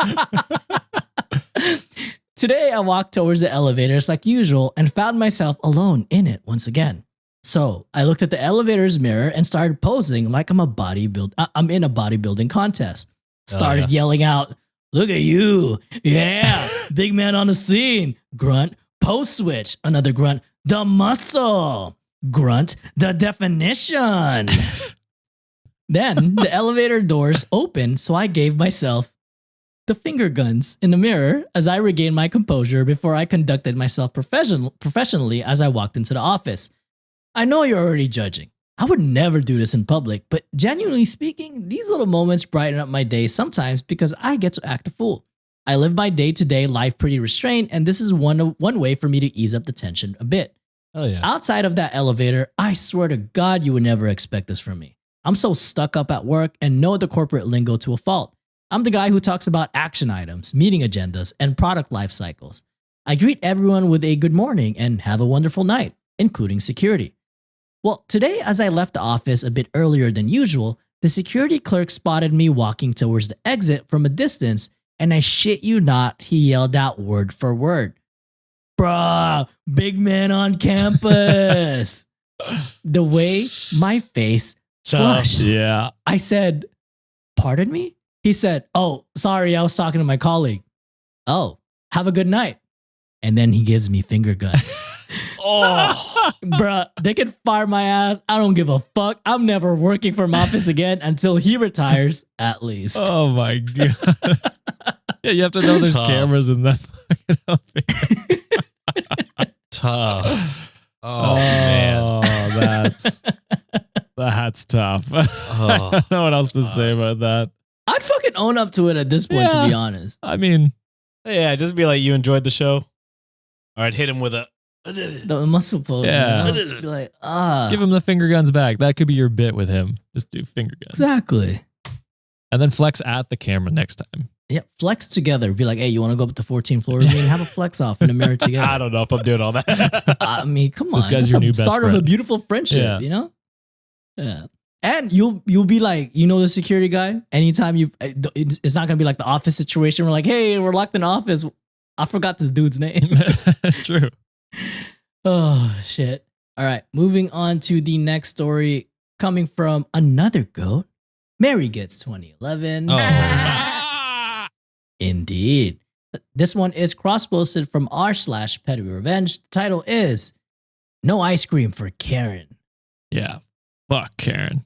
Today, I walked towards the elevators like usual and found myself alone in it once again. So I looked at the elevator's mirror and started posing like I'm in a bodybuilding contest. Started yelling out, look at you. Yeah, big man on the scene. Grunt, pose switch. Another grunt, the muscle. Grunt, the definition. Then the elevator doors opened, so I gave myself the finger guns in the mirror as I regained my composure before I conducted myself professionally as I walked into the office. I know you're already judging. I would never do this in public, but genuinely speaking, these little moments brighten up my day sometimes because I get to act a fool. I live my day-to-day life pretty restrained, and this is one way for me to ease up the tension a bit. Oh yeah. Outside of that elevator, I swear to God you would never expect this from me. I'm so stuck up at work and know the corporate lingo to a fault. I'm the guy who talks about action items, meeting agendas, and product life cycles. I greet everyone with a good morning and have a wonderful night, including security. Well, today as I left the office a bit earlier than usual, the security clerk spotted me walking towards the exit from a distance, and I shit you not, he yelled out word for word, bruh, big man on campus. The way my face flushed. Yeah. I said, pardon me? He said, oh, sorry, I was talking to my colleague. Oh, have a good night. And then he gives me finger guns. Oh, Bruh, they can fire my ass. I don't give a fuck. I'm never working from office again until he retires, at least. Oh my God. Yeah, you have to know there's Tough. cameras in that fucking elevator. tough. Oh, man. Oh, that's tough. Oh, I don't know what else to say about that. I'd fucking own up to it at this point, to Yeah. be honest. I mean, Yeah, just be like, you enjoyed the show? All right, hit him with a. The muscle pose. Yeah. You know? Just be like, ah. give him the finger guns back. That could be your bit with him. Just do finger guns. Exactly. And then flex at the camera next time. Yeah, flex together. Be like, hey, you want to go up to 14th floor with me and have a flex off in the mirror together? I don't know if I'm doing all that. I mean, come on. This guy's That's your a new best start of a friend. beautiful friendship, Yeah. you know? Yeah. And you'll be like, you know, the security guy, anytime it's not going to be like the office situation. We're like, hey, we're locked in the office. I forgot this dude's name. True. Oh, shit. All right. Moving on to the next story coming from another goat. Mary gets 2011. Oh. Indeed. This one is cross-posted from r/Petty Revenge. The title is No Ice Cream for Karen. Yeah. Fuck Karen.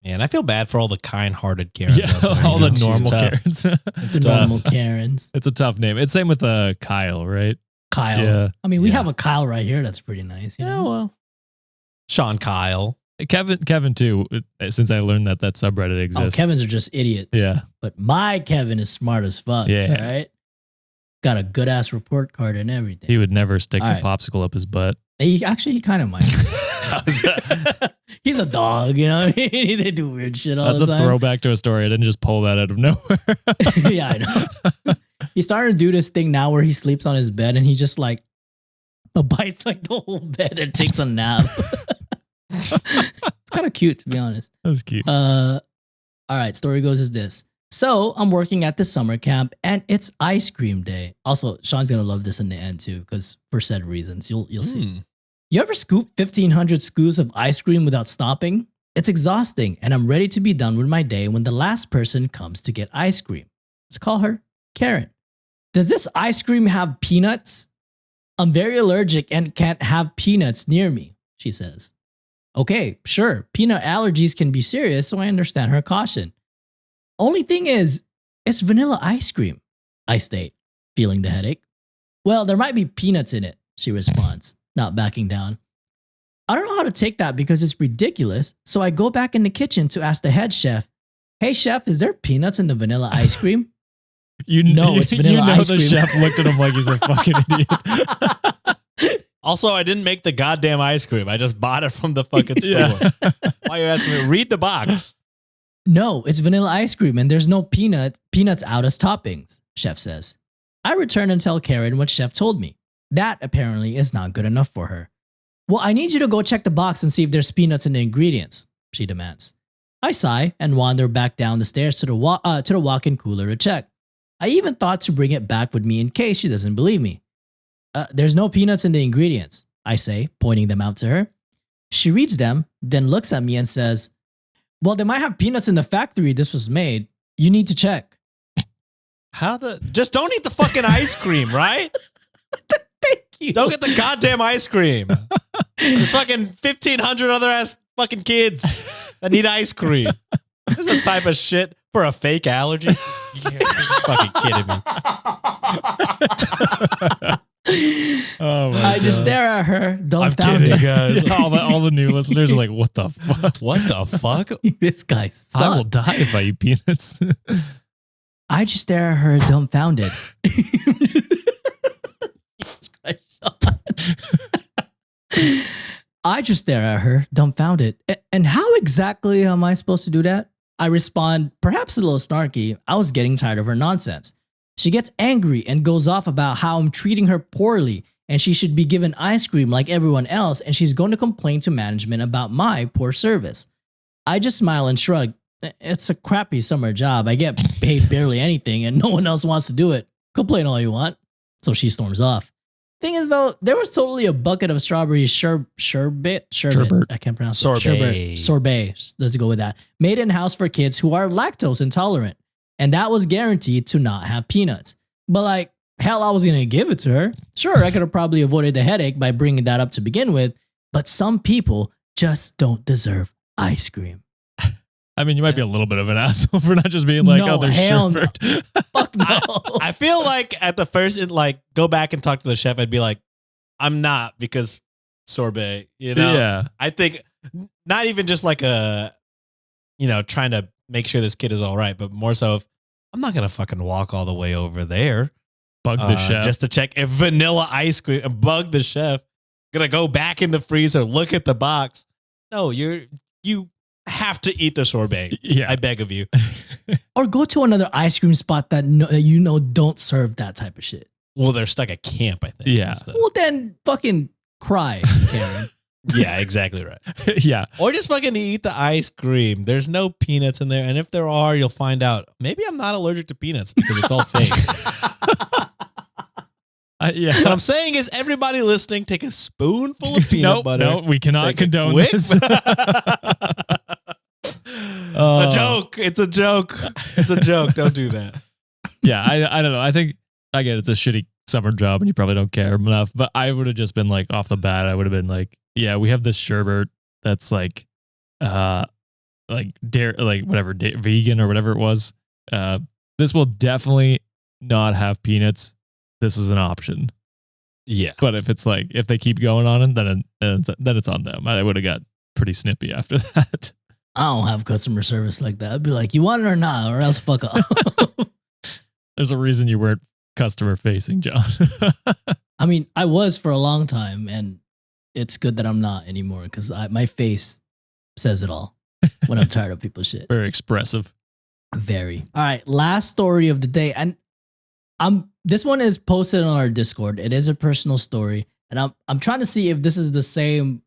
Man, I feel bad for all the kind-hearted Karens. Yeah, out there. all the She's normal tough. Karens. It's The tough. normal Karens. It's a tough name. It's same with Kyle, right? Kyle. Yeah. I mean, we Yeah. have a Kyle right here. That's pretty nice. You Yeah, know? well. Sean Kyle. Kevin too. Since I learned that subreddit Oh, exists. Kevins are just idiots. Yeah. But my Kevin is smart as fuck. Yeah. All right. Got a good ass report card and everything. He would never stick All a right. popsicle up his butt. He kind of might. He's a dog, you know? They do weird shit all That's the a time. throwback to a story. I didn't just pull that out of nowhere. Yeah, I know. He's starting to do this thing now where he sleeps on his bed and he just like bites like the whole bed and takes a nap. It's kind of cute, to be honest. That's cute. All right, story goes as this. So I'm working at this summer camp and it's ice cream day. Also, Sean's gonna love this in the end too, because for said reasons, you'll see. You ever scoop 1,500 scoops of ice cream without stopping? It's exhausting, and I'm ready to be done with my day when the last person comes to get ice cream. Let's call her Karen. Does this ice cream have peanuts? I'm very allergic and can't have peanuts near me, she says. Okay, sure, peanut allergies can be serious, so I understand her caution. Only thing is, it's vanilla ice cream, I state, feeling the headache. Well, there might be peanuts in it, she responds, not backing down. I don't know how to take that because it's ridiculous, so I go back in the kitchen to ask the head chef, hey chef, is there peanuts in the vanilla ice cream? No, it's vanilla ice the cream. chef looked at him like he's a fucking idiot. Also, I didn't make the goddamn ice cream. I just bought it from the fucking store. Yeah. Why are you asking me? Read the box. No, it's vanilla ice cream and there's no peanuts out as toppings, chef says. I return and tell Karen what chef told me. That apparently is not good enough for her. Well, I need you to go check the box and see if there's peanuts in the ingredients, she demands. I sigh and wander back down the stairs to the walk-in cooler to check. I even thought to bring it back with me in case she doesn't believe me. There's no peanuts in the ingredients, I say, pointing them out to her. She reads them, then looks at me and says, well, they might have peanuts in the factory this was made. You need to check. Just don't eat the fucking ice cream, right? Thank you. Don't get the goddamn ice cream. There's fucking 1,500 other ass fucking kids that need ice cream. This is the type of shit for a fake allergy. You're fucking kidding me. Oh my I just God. stare at her, I'm dumbfounded. kidding, guys. Yeah, all the new listeners are like, what the fuck? What the fuck? This guy sucks. I will die if I eat peanuts. I just stare at her, dumbfounded. Jesus Christ, Sean. I just stare at her, dumbfounded. And how exactly am I supposed to do that? I respond, perhaps a little snarky. I was getting tired of her nonsense. She gets angry and goes off about how I'm treating her poorly and she should be given ice cream like everyone else and she's going to complain to management about my poor service. I just smile and shrug. It's a crappy summer job. I get paid barely anything and no one else wants to do it. Complain all you want. So she storms off. Thing is though, there was totally a bucket of strawberry sherbet. I can't pronounce Sorbet. it. Sorbet. Let's go with that. Made in-house for kids who are lactose intolerant. And that was guaranteed to not have peanuts. But like, hell, I was going to give it to her. Sure, I could have probably avoided the headache by bringing that up to begin with. But some people just don't deserve ice cream. I mean, you might be a little bit of an asshole for not just being like, No, oh, there's hell no. sherbet. Fuck no. I feel like at the first, go back and talk to the chef. I'd be like, I'm not because sorbet, you know? Yeah. I think not even just like trying to make sure this kid is all right, but more so if I'm not going to fucking walk all the way over there. Bug the chef. Just to check if vanilla ice cream and bug the chef. Gonna go back in the freezer, look at the box. No, you have to eat the sorbet. Yeah. I beg of you. Or go to another ice cream spot that don't serve that type of shit. Well, they're stuck at camp, I think. Yeah. Well, then fucking cry, Karen. Yeah, exactly right. Yeah. Or just fucking eat the ice cream. There's no peanuts in there. And if there are, you'll find out. Maybe I'm not allergic to peanuts because it's all fake. Yeah. What I'm saying is everybody listening, take a spoonful of peanut butter. No, we cannot Take a condone quick- this. A joke. It's a joke. It's a joke. Don't do that. Yeah, I don't know. I think, again, it's a shitty summer job and you probably don't care enough. But I would have just been like, off the bat, I would have been like, yeah, we have this sherbet that's like vegan or whatever it was. This will definitely not have peanuts. This is an option. Yeah. But if it's like, if they keep going on it, then it's on them. I would have got pretty snippy after that. I don't have customer service like that. I'd be like, you want it or not, or else fuck off. There's a reason you weren't customer facing, John. I mean, I was for a long time, and it's good that I'm not anymore because my face says it all when I'm tired of people's shit. Very expressive. Very. All right, last story of the day, and this one is posted on our Discord. It is a personal story, and I'm trying to see if this is the same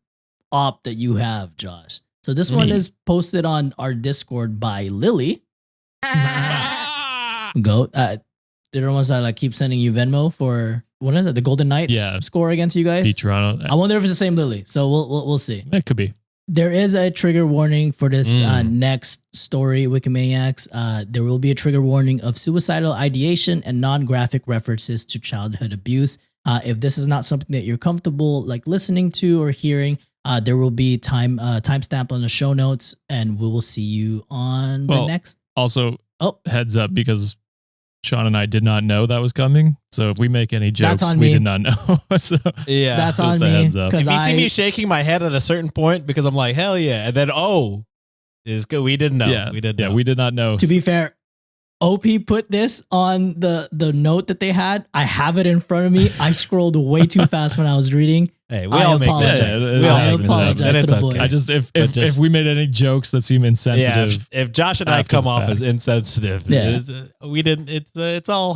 op that you have, Josh. So this one is posted on our Discord by Lily. Go. They're the ones that like keep sending you Venmo for what is it? The Golden Knights score against you guys. Beat Toronto. I wonder if it's the same Lily. So we'll see. It could be. There is a trigger warning for this next story, Wikimaniacs. There will be a trigger warning of suicidal ideation and non-graphic references to childhood abuse. If this is not something that you're comfortable like listening to or hearing, There will be timestamp on the show notes, and we will see you on the Well, next. Also, Oh, heads up, because Sean and I did not know that was coming. So if we make any jokes, on we me. did not know. So Yeah. that's just on a me. heads up. If Because you see me shaking my head at a certain point because I'm like, hell yeah. And then, is good. We didn't know. yeah, We didn't yeah, know. we did not know. to be fair, OP put this on the note that they had. I have it in front of me. I scrolled way too fast when I was reading. Hey, we I all make apologize. mistakes. Yeah, We all I make mistakes. apologize And to it's the boys. okay. I just But just- if we made any jokes that seem Yeah, insensitive, if Josh and I after come the off fact. as insensitive, Yeah. we didn't. It's all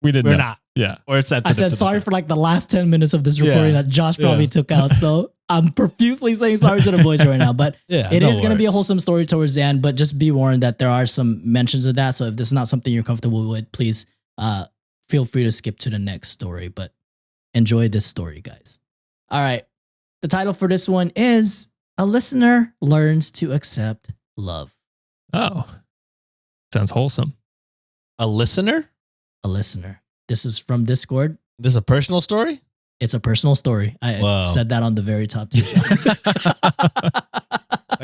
we didn't. we're know. not. Yeah. Or sensitive. I said to the sorry fact. for like the last 10 minutes of this recording Yeah. that Josh probably Yeah. took out. So I'm profusely saying sorry to the boys right now. But Yeah, it no is going to be a worries. wholesome story towards the end. But just be warned that there are some mentions of that. So if this is not something you're comfortable with, please feel free to skip to the next story. But enjoy this story, guys. All right. The title for this one is A Listener Learns to Accept Love. Oh, sounds wholesome. A listener? A listener. This is from Discord. This is a personal story? It's a personal story. I Wow. said that on the very top too.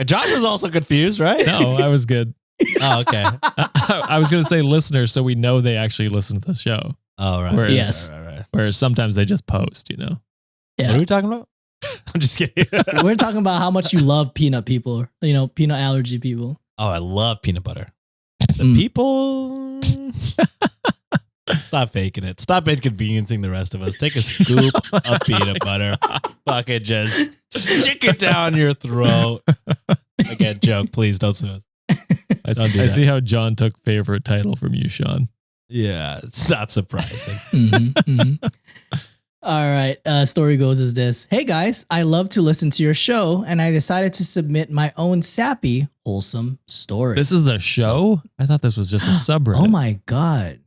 Josh was also confused, right? No, I was good. Oh, okay. I was going to say listeners, so we know they actually listen to the show. Oh, right. Whereas- Yes. Right. Whereas sometimes they just post, What are Yeah. we talking about? I'm just kidding. We're talking about how much you love peanut people, peanut allergy people. Oh, I love peanut butter. The Mm. people. Stop faking it. Stop inconveniencing the rest of us. Take a scoop of peanut butter. Fucking just stick it down your throat. Again, joke. Please don't sue us. I Don't do I that. see how John took favorite title from you, Sean. Yeah, it's not surprising. Mhm, mhm. All right. Story goes as this. Hey guys, I love to listen to your show, and I decided to submit my own sappy, wholesome story. This is a show? I thought this was just a subreddit. Oh my god!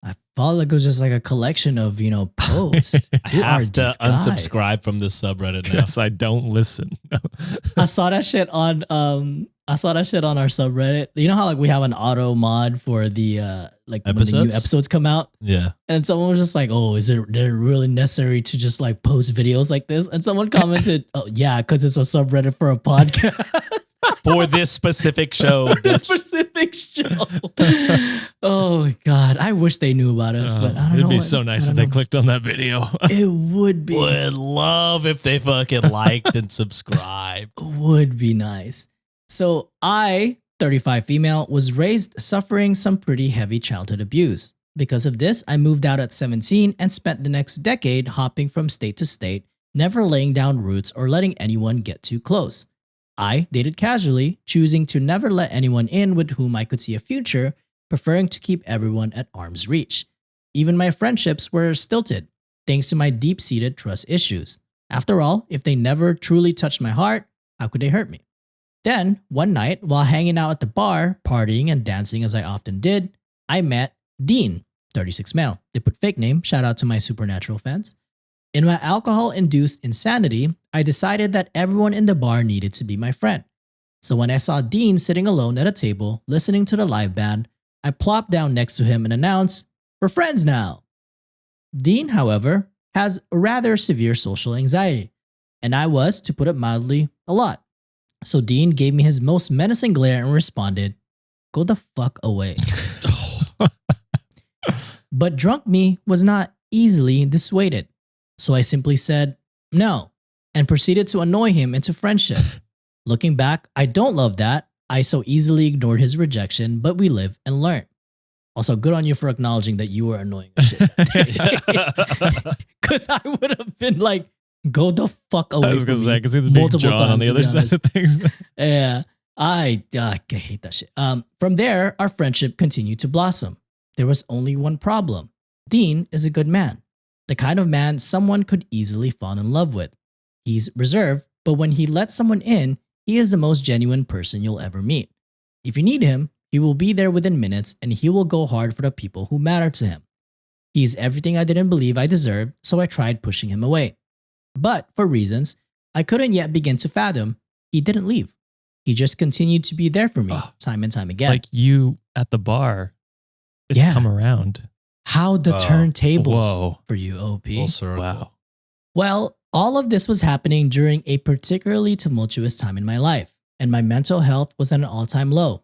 I felt like it was just like a collection of posts. I Who are have to these guys? unsubscribe from this subreddit now. Because I don't listen. I saw that shit on our subreddit. You know how like we have an auto mod for the like when the new Episodes? episodes come out, Yeah. and someone was just like, "Oh, is it really necessary to just like post videos like this?" And someone commented, "Oh yeah, because it's a subreddit for a podcast." For this specific show. For this bitch. specific show. Oh my god, I wish they knew about us, but I don't know. It'd be what- so nice I if don't they know. clicked on that video. It would be. Would love if they fucking liked and subscribed. Would be nice. So I, 35 female, was raised suffering some pretty heavy childhood abuse. Because of this, I moved out at 17 and spent the next decade hopping from state to state, never laying down roots or letting anyone get too close. I dated casually, choosing to never let anyone in with whom I could see a future, preferring to keep everyone at arm's reach. Even my friendships were stilted, thanks to my deep-seated trust issues. After all, if they never truly touched my heart, how could they hurt me? Then, one night, while hanging out at the bar, partying and dancing as I often did, I met Dean, 36 male. They put fake name, shout out to my Supernatural fans. In my alcohol-induced insanity, I decided that everyone in the bar needed to be my friend. So when I saw Dean sitting alone at a table, listening to the live band, I plopped down next to him and announced, "We're friends now." Dean, however, has rather severe social anxiety, and I was, to put it mildly, a lot. So Dean gave me his most menacing glare and responded, "Go the fuck away." But drunk me was not easily dissuaded. So I simply said, "No," and proceeded to annoy him into friendship. Looking back, I don't love that. I so easily ignored his rejection, but we live and learn. Also, good on you for acknowledging that you were annoying as shit. Because I would have been like, "Go the fuck away." I was going to from say, me I can see the big multiple John on times, the to other be side honest. of things. Yeah, I hate that shit. From there, our friendship continued to blossom. There was only one problem. Dean is a good man, the kind of man someone could easily fall in love with. He's reserved, but when he lets someone in, he is the most genuine person you'll ever meet. If you need him, he will be there within minutes, and he will go hard for the people who matter to him. He's everything I didn't believe I deserved, so I tried pushing him away. But for reasons I couldn't yet begin to fathom, he didn't leave. He just continued to be there for me time and time again. Like you at the bar. It's Yeah. come around. How the Wow. turntables Whoa. for you, OP. Full circle. Wow. Well, All of this was happening during a particularly tumultuous time in my life, and my mental health was at an all time low.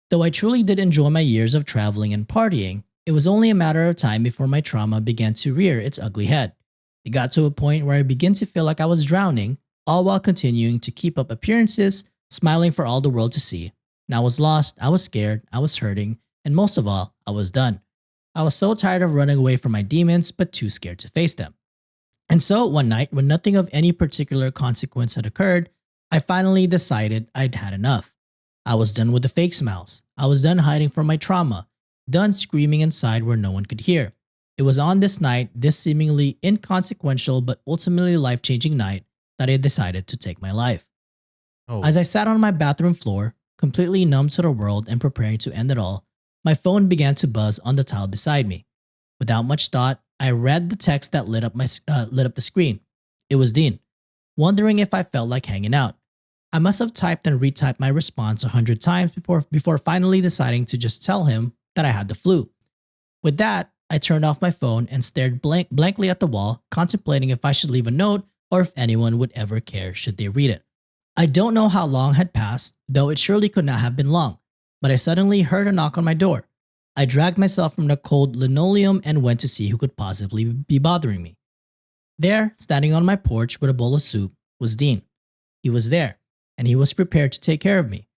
Though I truly did enjoy my years of traveling and partying, it was only a matter of time before my trauma began to rear its ugly head. It got to a point where I began to feel like I was drowning, all while continuing to keep up appearances, smiling for all the world to see. And I was lost, I was scared, I was hurting, and most of all, I was done. I was so tired of running away from my demons, but too scared to face them. And so one night, when nothing of any particular consequence had occurred, I finally decided I'd had enough. I was done with the fake smiles. I was done hiding from my trauma, done screaming inside where no one could hear. It was on this night, this seemingly inconsequential but ultimately life changing night, that I decided to take my life. Oh, As I sat on my bathroom floor, completely numb to the world and preparing to end it all, my phone began to buzz on the tile beside me. Without much thought, I read the text that lit up the screen. It was Dean, wondering if I felt like hanging out. I must have typed and retyped my response 100 times before finally deciding to just tell him that I had the flu. With that, I turned off my phone and stared blankly at the wall, contemplating if I should leave a note or if anyone would ever care should they read it. I don't know how long had passed, though it surely could not have been long, but I suddenly heard a knock on my door. I dragged myself from the cold linoleum and went to see who could possibly be bothering me. There, standing on my porch with a bowl of soup, was Dean. He was there, and he was prepared to take care of me.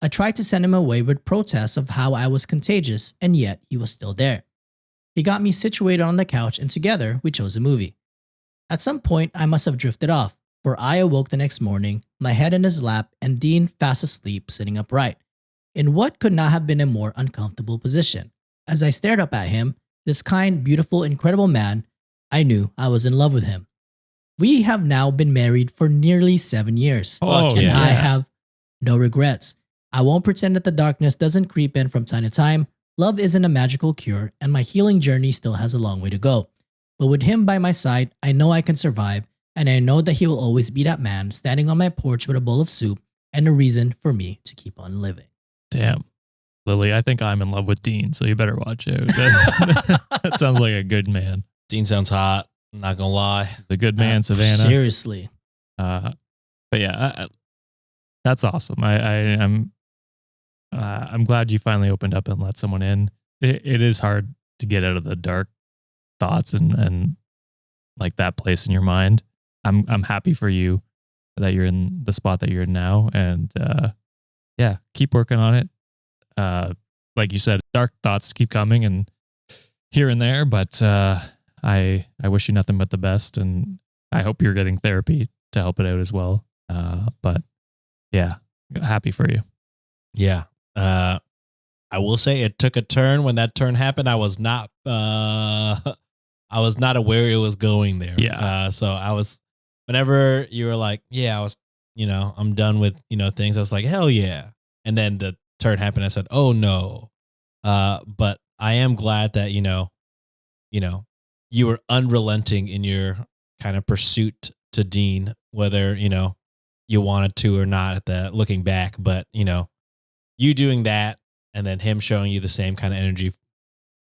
I tried to send him away with protests of how I was contagious, and yet he was still there. He got me situated on the couch, and together we chose a movie. At some point, I must have drifted off, for I awoke the next morning, my head in his lap, and Dean fast asleep, sitting upright, in what could not have been a more uncomfortable position. As I stared up at him, this kind, beautiful, incredible man, I knew I was in love with him. We have now been married for nearly 7 years, Oh, and yeah. I have no regrets. I won't pretend that the darkness doesn't creep in from time to time. Love isn't a magical cure, and my healing journey still has a long way to go. But with him by my side, I know I can survive, and I know that he will always be that man standing on my porch with a bowl of soup and a reason for me to keep on living. Damn. Lily, I think I'm in love with Dean, so you better watch out. That sounds like a good man. Dean sounds hot. I'm not gonna lie. The good man, Savannah. Seriously. But yeah, that's awesome. I'm glad you finally opened up and let someone in. It is hard to get out of the dark thoughts and like that place in your mind. I'm happy for you that you're in the spot that you're in now, and yeah, keep working on it. Like you said, dark thoughts keep coming and here and there, but I wish you nothing but the best, and I hope you're getting therapy to help it out as well. But yeah, happy for you. Yeah. I will say it took a turn. When that turn happened, I was not aware it was going there. Yeah. So I was, whenever you were like, yeah, I was, I'm done with, things. I was like, hell yeah. And then the turn happened. I said, oh no. But I am glad that, you were unrelenting in your kind of pursuit to Dean, whether, you wanted to or not at the looking back, but, you doing that and then him showing you the same kind of energy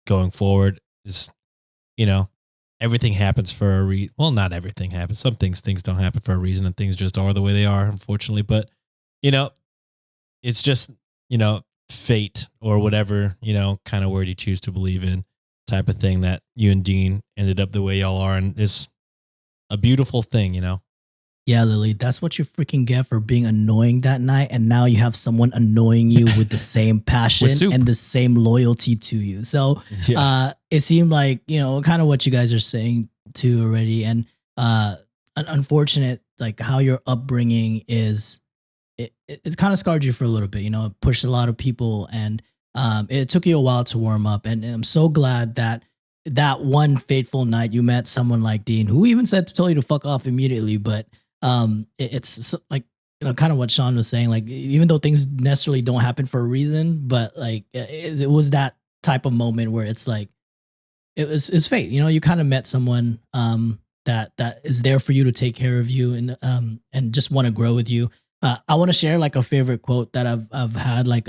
going forward is, everything happens for a reason. Well, not everything happens. Some things don't happen for a reason, and things just are the way they are, unfortunately. But, it's just, fate or whatever, kind of word you choose to believe in type of thing that you and Dean ended up the way y'all are. And it's a beautiful thing, Yeah, Lily, that's what you freaking get for being annoying that night. And now you have someone annoying you with the same passion soup. and the same loyalty to you. So it seemed like, kind of what you guys are saying too already. And unfortunate, like how your upbringing is, it's kind of scarred you for a little bit, it pushed a lot of people, and it took you a while to warm up. And I'm so glad that one fateful night you met someone like Dean, who even said to tell you to fuck off immediately. But it's like, kind of what Sean was saying, like, even though things necessarily don't happen for a reason, but like it was that type of moment where it's like, it's fate, you kind of met someone that is there for you to take care of you and just want to grow with you. I want to share like a favorite quote that I've had, like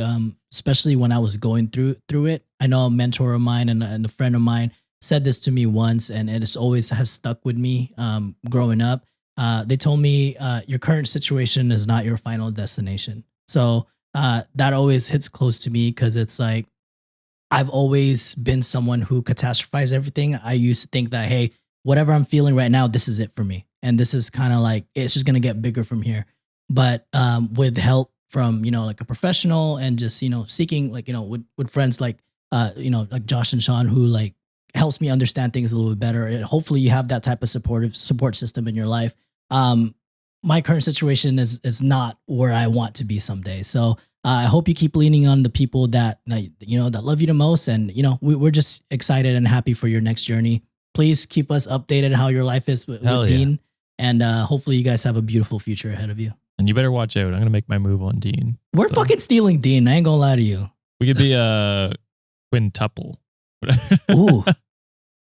especially when I was going through it. I know a mentor of mine and a friend of mine said this to me once, and it always has stuck with me growing up. They told me your current situation is not your final destination. So that always hits close to me because it's like I've always been someone who catastrophized everything. I used to think that, hey, whatever I'm feeling right now, this is it for me. And this is kind of like, it's just going to get bigger from here. But with help from, like a professional and just, seeking like, with friends like, like Josh and Sean, who like helps me understand things a little bit better. And hopefully you have that type of support system in your life. My current situation is not where I want to be someday. So I hope you keep leaning on the people that that love you the most, and we're just excited and happy for your next journey. Please keep us updated how your life is with Dean, and hopefully you guys have a beautiful future ahead of you. And you better watch out. I'm gonna make my move on Dean. We're fucking stealing Dean. I ain't gonna lie to you. We could be a quintuple. Ooh,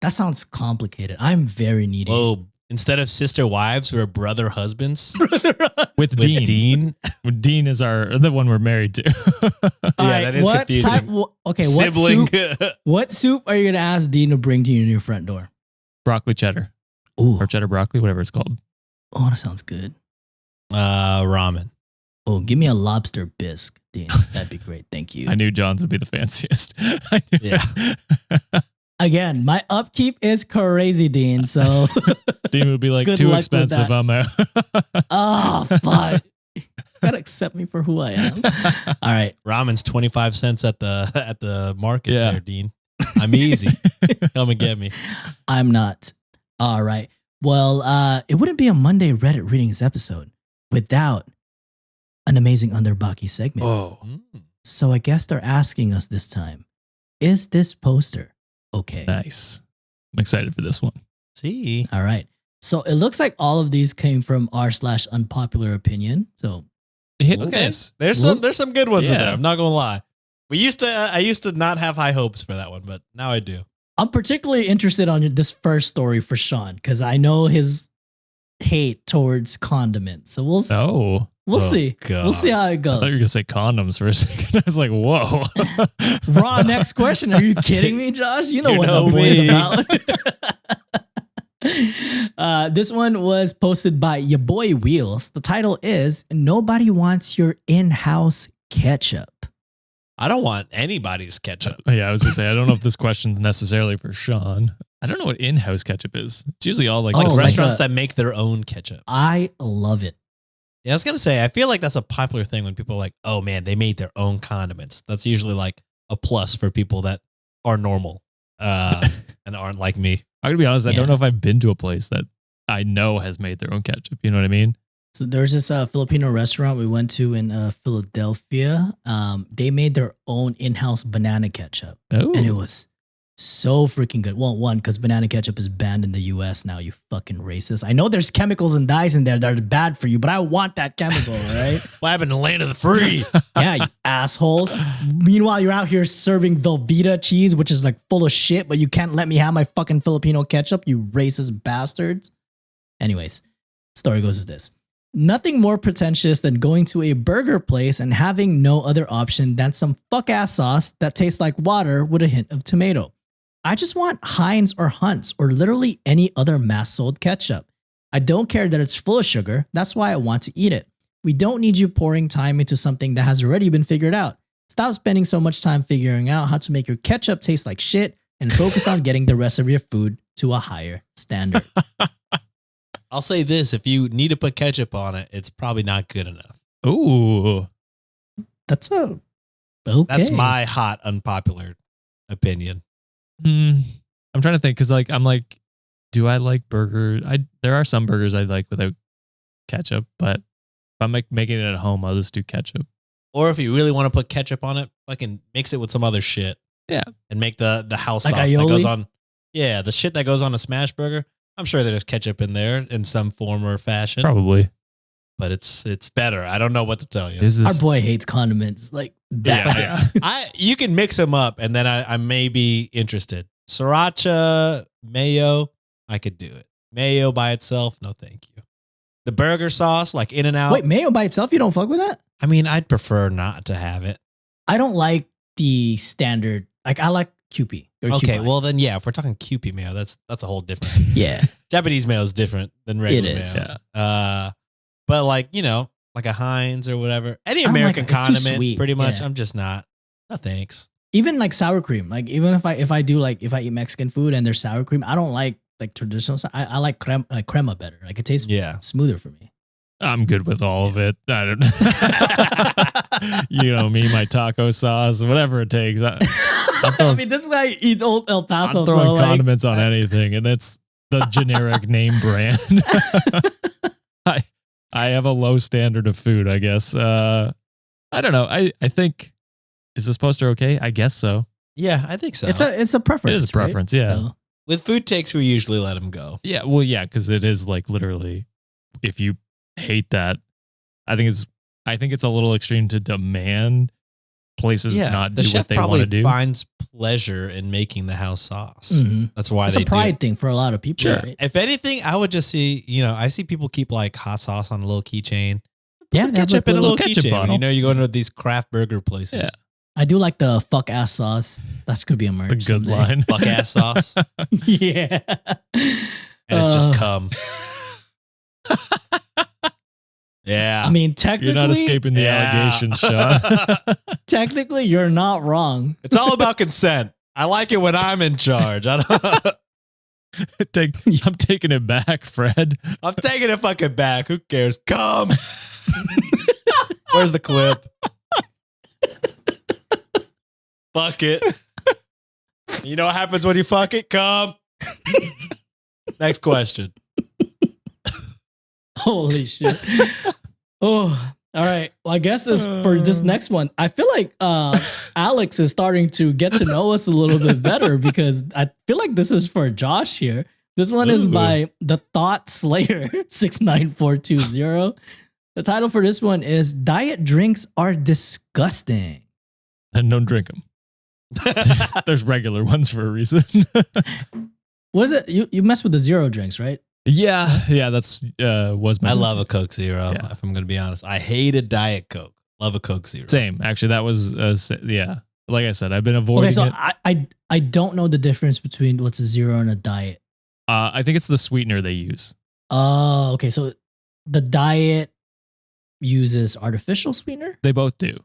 that sounds complicated. I'm very needy. Whoa. Instead of sister wives, we're brother husbands. With Dean. Dean is the one we're married to. That is confusing. Sibling. What soup are you gonna ask Dean to bring to you in your front door? Broccoli cheddar. Ooh. Or cheddar broccoli, whatever it's called. Oh, that sounds good. Ramen. Oh, give me a lobster bisque, Dean. That'd be great. Thank you. I knew John's would be the fanciest. Yeah. Again, my upkeep is crazy, Dean. So Dean would be like, too expensive. I'm out. Oh, fuck. You gotta accept me for who I am. All right. Ramen's 25 cents at the market there, Dean. I'm easy. Come and get me. I'm not. All right. Well, it wouldn't be a Monday Reddit readings episode without an amazing Underbaki segment. Oh. So I guess they're asking us this time, is this poster okay? Nice. I'm excited for this one. See. All right. So it looks like all of these came from r/unpopular opinion. So hit and miss. There's some good ones in there. I'm not gonna lie. I used to not have high hopes for that one, but now I do. I'm particularly interested on this first story for Sean because I know his hate towards condiments. So we'll see. Gosh. We'll see how it goes. I thought you were gonna say condoms for a second. I was like, whoa. Raw next question. Are you kidding me, Josh? You know what know the boy's me. about. This one was posted by your boy Wheels. The title is Nobody Wants Your In-House Ketchup. I don't want anybody's ketchup. Yeah, I was gonna say, I don't know if this question's necessarily for Sean. I don't know what in-house ketchup is. It's usually all like Restaurants that make their own ketchup. I love it. Yeah, I was going to say, I feel like that's a popular thing when people are like, oh man, they made their own condiments. That's usually like a plus for people that are normal and aren't like me. I'm going to be honest, I don't know if I've been to a place that I know has made their own ketchup. You know what I mean? So there's this Filipino restaurant we went to in Philadelphia. They made their own in-house banana ketchup. Oh. And it was so freaking good. Well, one, because banana ketchup is banned in the US now, you fucking racist. I know there's chemicals and dyes in there that are bad for you, but I want that chemical, right? What happened to the land of the free? Yeah, you assholes. Meanwhile, you're out here serving Velveeta cheese, which is like full of shit, but you can't let me have my fucking Filipino ketchup, you racist bastards. Anyways, story goes as this. Nothing more pretentious than going to a burger place and having no other option than some fuck-ass sauce that tastes like water with a hint of tomato. I just want Heinz or Hunt's or literally any other mass-sold ketchup. I don't care that it's full of sugar. That's why I want to eat it. We don't need you pouring time into something that has already been figured out. Stop spending so much time figuring out how to make your ketchup taste like shit and focus on getting the rest of your food to a higher standard. I'll say this, if you need to put ketchup on it, it's probably not good enough. Ooh. That's okay. That's my hot, unpopular opinion. I'm trying to think because I'm like, do I like burgers? There are some burgers I like without ketchup, but if I'm like making it at home, I'll just do ketchup. Or if you really want to put ketchup on it, fucking mix it with some other shit. Yeah. And make the house like sauce aioli? that goes on. Yeah, the shit that goes on a smash burger. I'm sure there's ketchup in there in some form or fashion. Probably. But it's better. I don't know what to tell you. Our boy hates condiments like that. Yeah. You can mix them up and then I may be interested. Sriracha, mayo, I could do it. Mayo by itself, no thank you. The burger sauce, like In-N-Out. Wait, mayo by itself, you don't fuck with that? I mean, I'd prefer not to have it. I don't like the standard. Like I like Kewpie. Or Okay, Cubani. well then, yeah. If we're talking Kewpie mayo, that's a whole different. yeah. Japanese mayo is different than regular It is. mayo. But like like a Heinz or whatever, any I don't like American it. It's too condiment, sweet. pretty much. Yeah. I'm just not. No thanks. Even like sour cream. Like even if I eat Mexican food and there's sour cream, I don't like traditional. I like crema better. Like it tastes smoother for me. I'm good with all of it. I don't me, my taco sauce, whatever it takes. I mean, this guy eats old El Paso. I'm throwing condiments on anything, and it's the generic name brand. I have a low standard of food, I guess. I don't know. I think, is this poster okay? I guess so. Yeah, I think so. It's a preference. It is a preference, right? yeah. So, with food takes, we usually let them go. Yeah, well, yeah, because it is like literally, if you hate that, I think it's a little extreme to demand places not the do chef what they want probably to do. finds pleasure in making the house sauce. Mhm. That's why it's they a pride do. thing for a lot of people. Sure. Right? If anything, I would just see, I see people keep like hot sauce on a little keychain. Put Yeah, some they have, ketchup like, in a a little little ketchup keychain. bottle. You go into these craft burger places. Yeah. I do like the fuck ass sauce. That could be a merch. A good someday. line. Fuck ass sauce. And yeah. it's just cum. Yeah. I mean, technically, You're not escaping the allegations, Sean. technically, you're not wrong. It's all about consent. I like it when I'm in charge. I'm taking it back, Fred. taking it fucking back. Who cares? Come. Where's the clip? Fuck it. You know what happens when you fuck it? Come. Next question. Holy shit. Oh, all right. Well, I guess for this next one, I feel like Alex is starting to get to know us a little bit better because I feel like this is for Josh here. This one is by the Thought Slayer 69420. The title for this one is Diet Drinks Are Disgusting. And don't drink them. There's regular ones for a reason. What is it? You mess with the zero drinks, right? Yeah, that's was my. I love a Coke Zero. Yeah. If I'm going to be honest, I hated Diet Coke. Love a Coke Zero. Same. Actually, that was like I said, I've been avoiding Okay, so it. I don't know the difference between what's a zero and a diet. I think it's the sweetener they use. Oh, okay. So the diet uses artificial sweetener? They both do.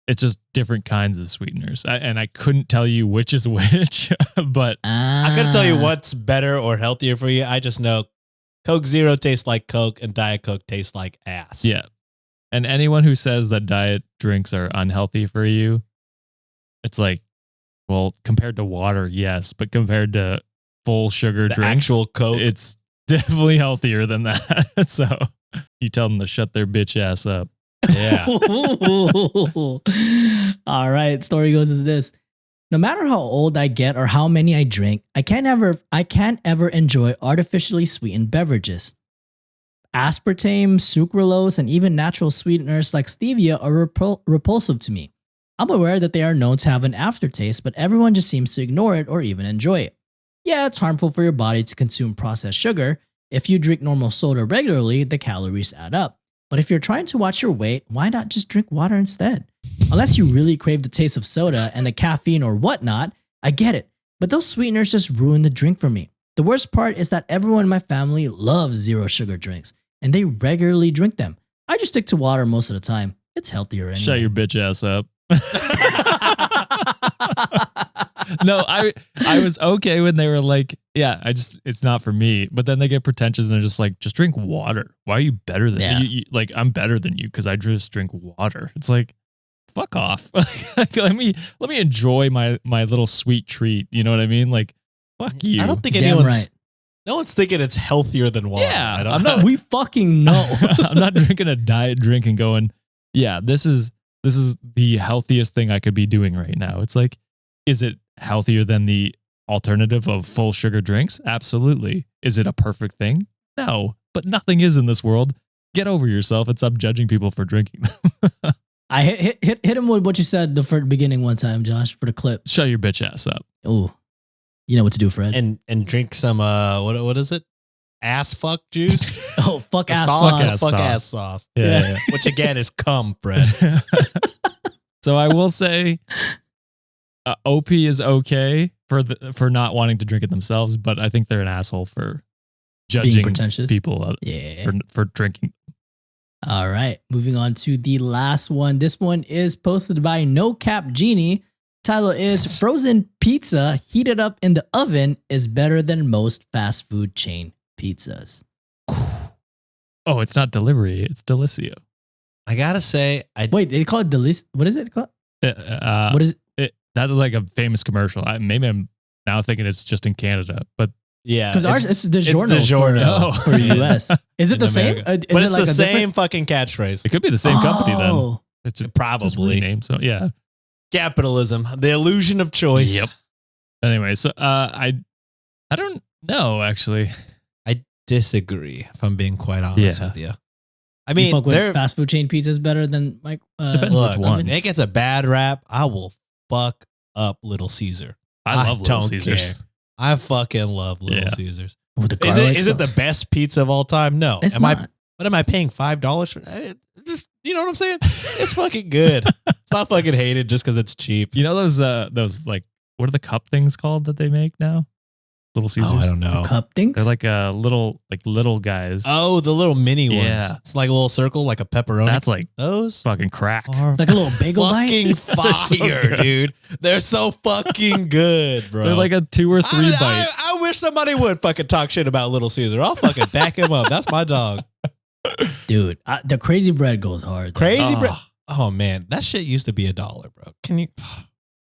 It's just different kinds of sweeteners. And I couldn't tell you which is which, but I'm going to tell you what's better or healthier for you. I just know Coke Zero tastes like Coke and Diet Coke tastes like ass. yeah. And anyone who says that diet drinks are unhealthy for you, it's like, well, compared to water, yes, but compared to full sugar The drinks, actual Coke. it's definitely healthier than that. So you tell them to shut their bitch ass up. Yeah. All right. Story goes as this. No matter how old I get or how many I drink, I can't ever enjoy artificially sweetened beverages. Aspartame, sucralose, and even natural sweeteners like stevia are repulsive to me. I'm aware that they are known to have an aftertaste, but everyone just seems to ignore it or even enjoy it. Yeah, it's harmful for your body to consume processed sugar. If you drink normal soda regularly, the calories add up. But if you're trying to watch your weight, why not just drink water instead? Unless you really crave the taste of soda and the caffeine or whatnot, I get it. But those sweeteners just ruin the drink for me. The worst part is that everyone in my family loves zero sugar drinks, and they regularly drink them. I just stick to water most of the time. It's healthier anyway. Shut your bitch ass up. No, I was okay when they were like, yeah, it's not for me. But then they get pretentious and they're just like, just drink water. Why are you better than you? Like, I'm better than you because I just drink water. It's like, fuck off. let me enjoy my little sweet treat. You know what I mean? Like, fuck you. I don't think Damn anyone's right. no one's thinking it's healthier than water. Yeah, I don't I'm know. not- We fucking know. I'm not drinking a diet drink and going, yeah, this is the healthiest thing I could be doing right now. It's like, is it healthier than the alternative of full sugar drinks? Absolutely. Is it a perfect thing? No, but nothing is in this world. Get over yourself and stop judging people for drinking them. I hit him with what you said the beginning one time, Josh, for the clip. Shut your bitch ass up. Oh, you know what to do, Fred. and drink some what is it? Ass fuck juice? Oh, fuck ass sauce. sauce. Fuck sauce. ass sauce. Yeah. Which again is cum, Fred. So I will say, OP is okay. for not wanting to drink it themselves, but I think they're an asshole for judging pretentious. people Yeah. for drinking. All right. Moving on to the last one. This one is posted by No Cap Genie. Title is Frozen pizza heated up in the oven is better than most fast food chain pizzas. Oh, it's not delivery. It's Delicio. I gotta say, Wait, they call it Delic. What is it called? What is it? That is like a famous commercial. Maybe I'm now thinking it's just in Canada, but yeah, Because ours it's DiGiorno, DiGiorno. for US. Is it In the same? America. Is but it it's like the a same fucking catchphrase. it could be the same company then. Oh. It's just Probably. renamed. So yeah. Capitalism, the illusion of choice. Yep. Anyway, so I don't know actually. I disagree. If I'm being quite honest Yeah. with you, I You mean, fuck with they're fast food chain pizzas better than Mike. Depends look, which ones. It gets a bad rap. I will fuck up Little Caesar. I love Little don't Caesars. care. I fucking love Little Yeah. Caesars. With the Is garlic it the sauce. best pizza of all time? No. It's am not. What am I paying $5 for? Just, you know what I'm saying? It's fucking good. It's not fucking hated just because it's cheap. You know those like what are the cup things called that they make now? Little Caesars. Oh, I don't know. Cup things? They're like little guys. Oh, the little mini ones. Yeah. It's like a little circle, like a pepperoni. That's like Those fucking crack. are like a little bagel fucking bite? so fire, good. dude. They're so fucking good, bro. They're like a 2 or 3 bite. I wish somebody would fucking talk shit about Little Caesar. I'll fucking back him up. That's my dog. Dude, the crazy bread goes hard. though. Crazy Oh. bread. Oh man, that shit used to be $1, bro. Can you?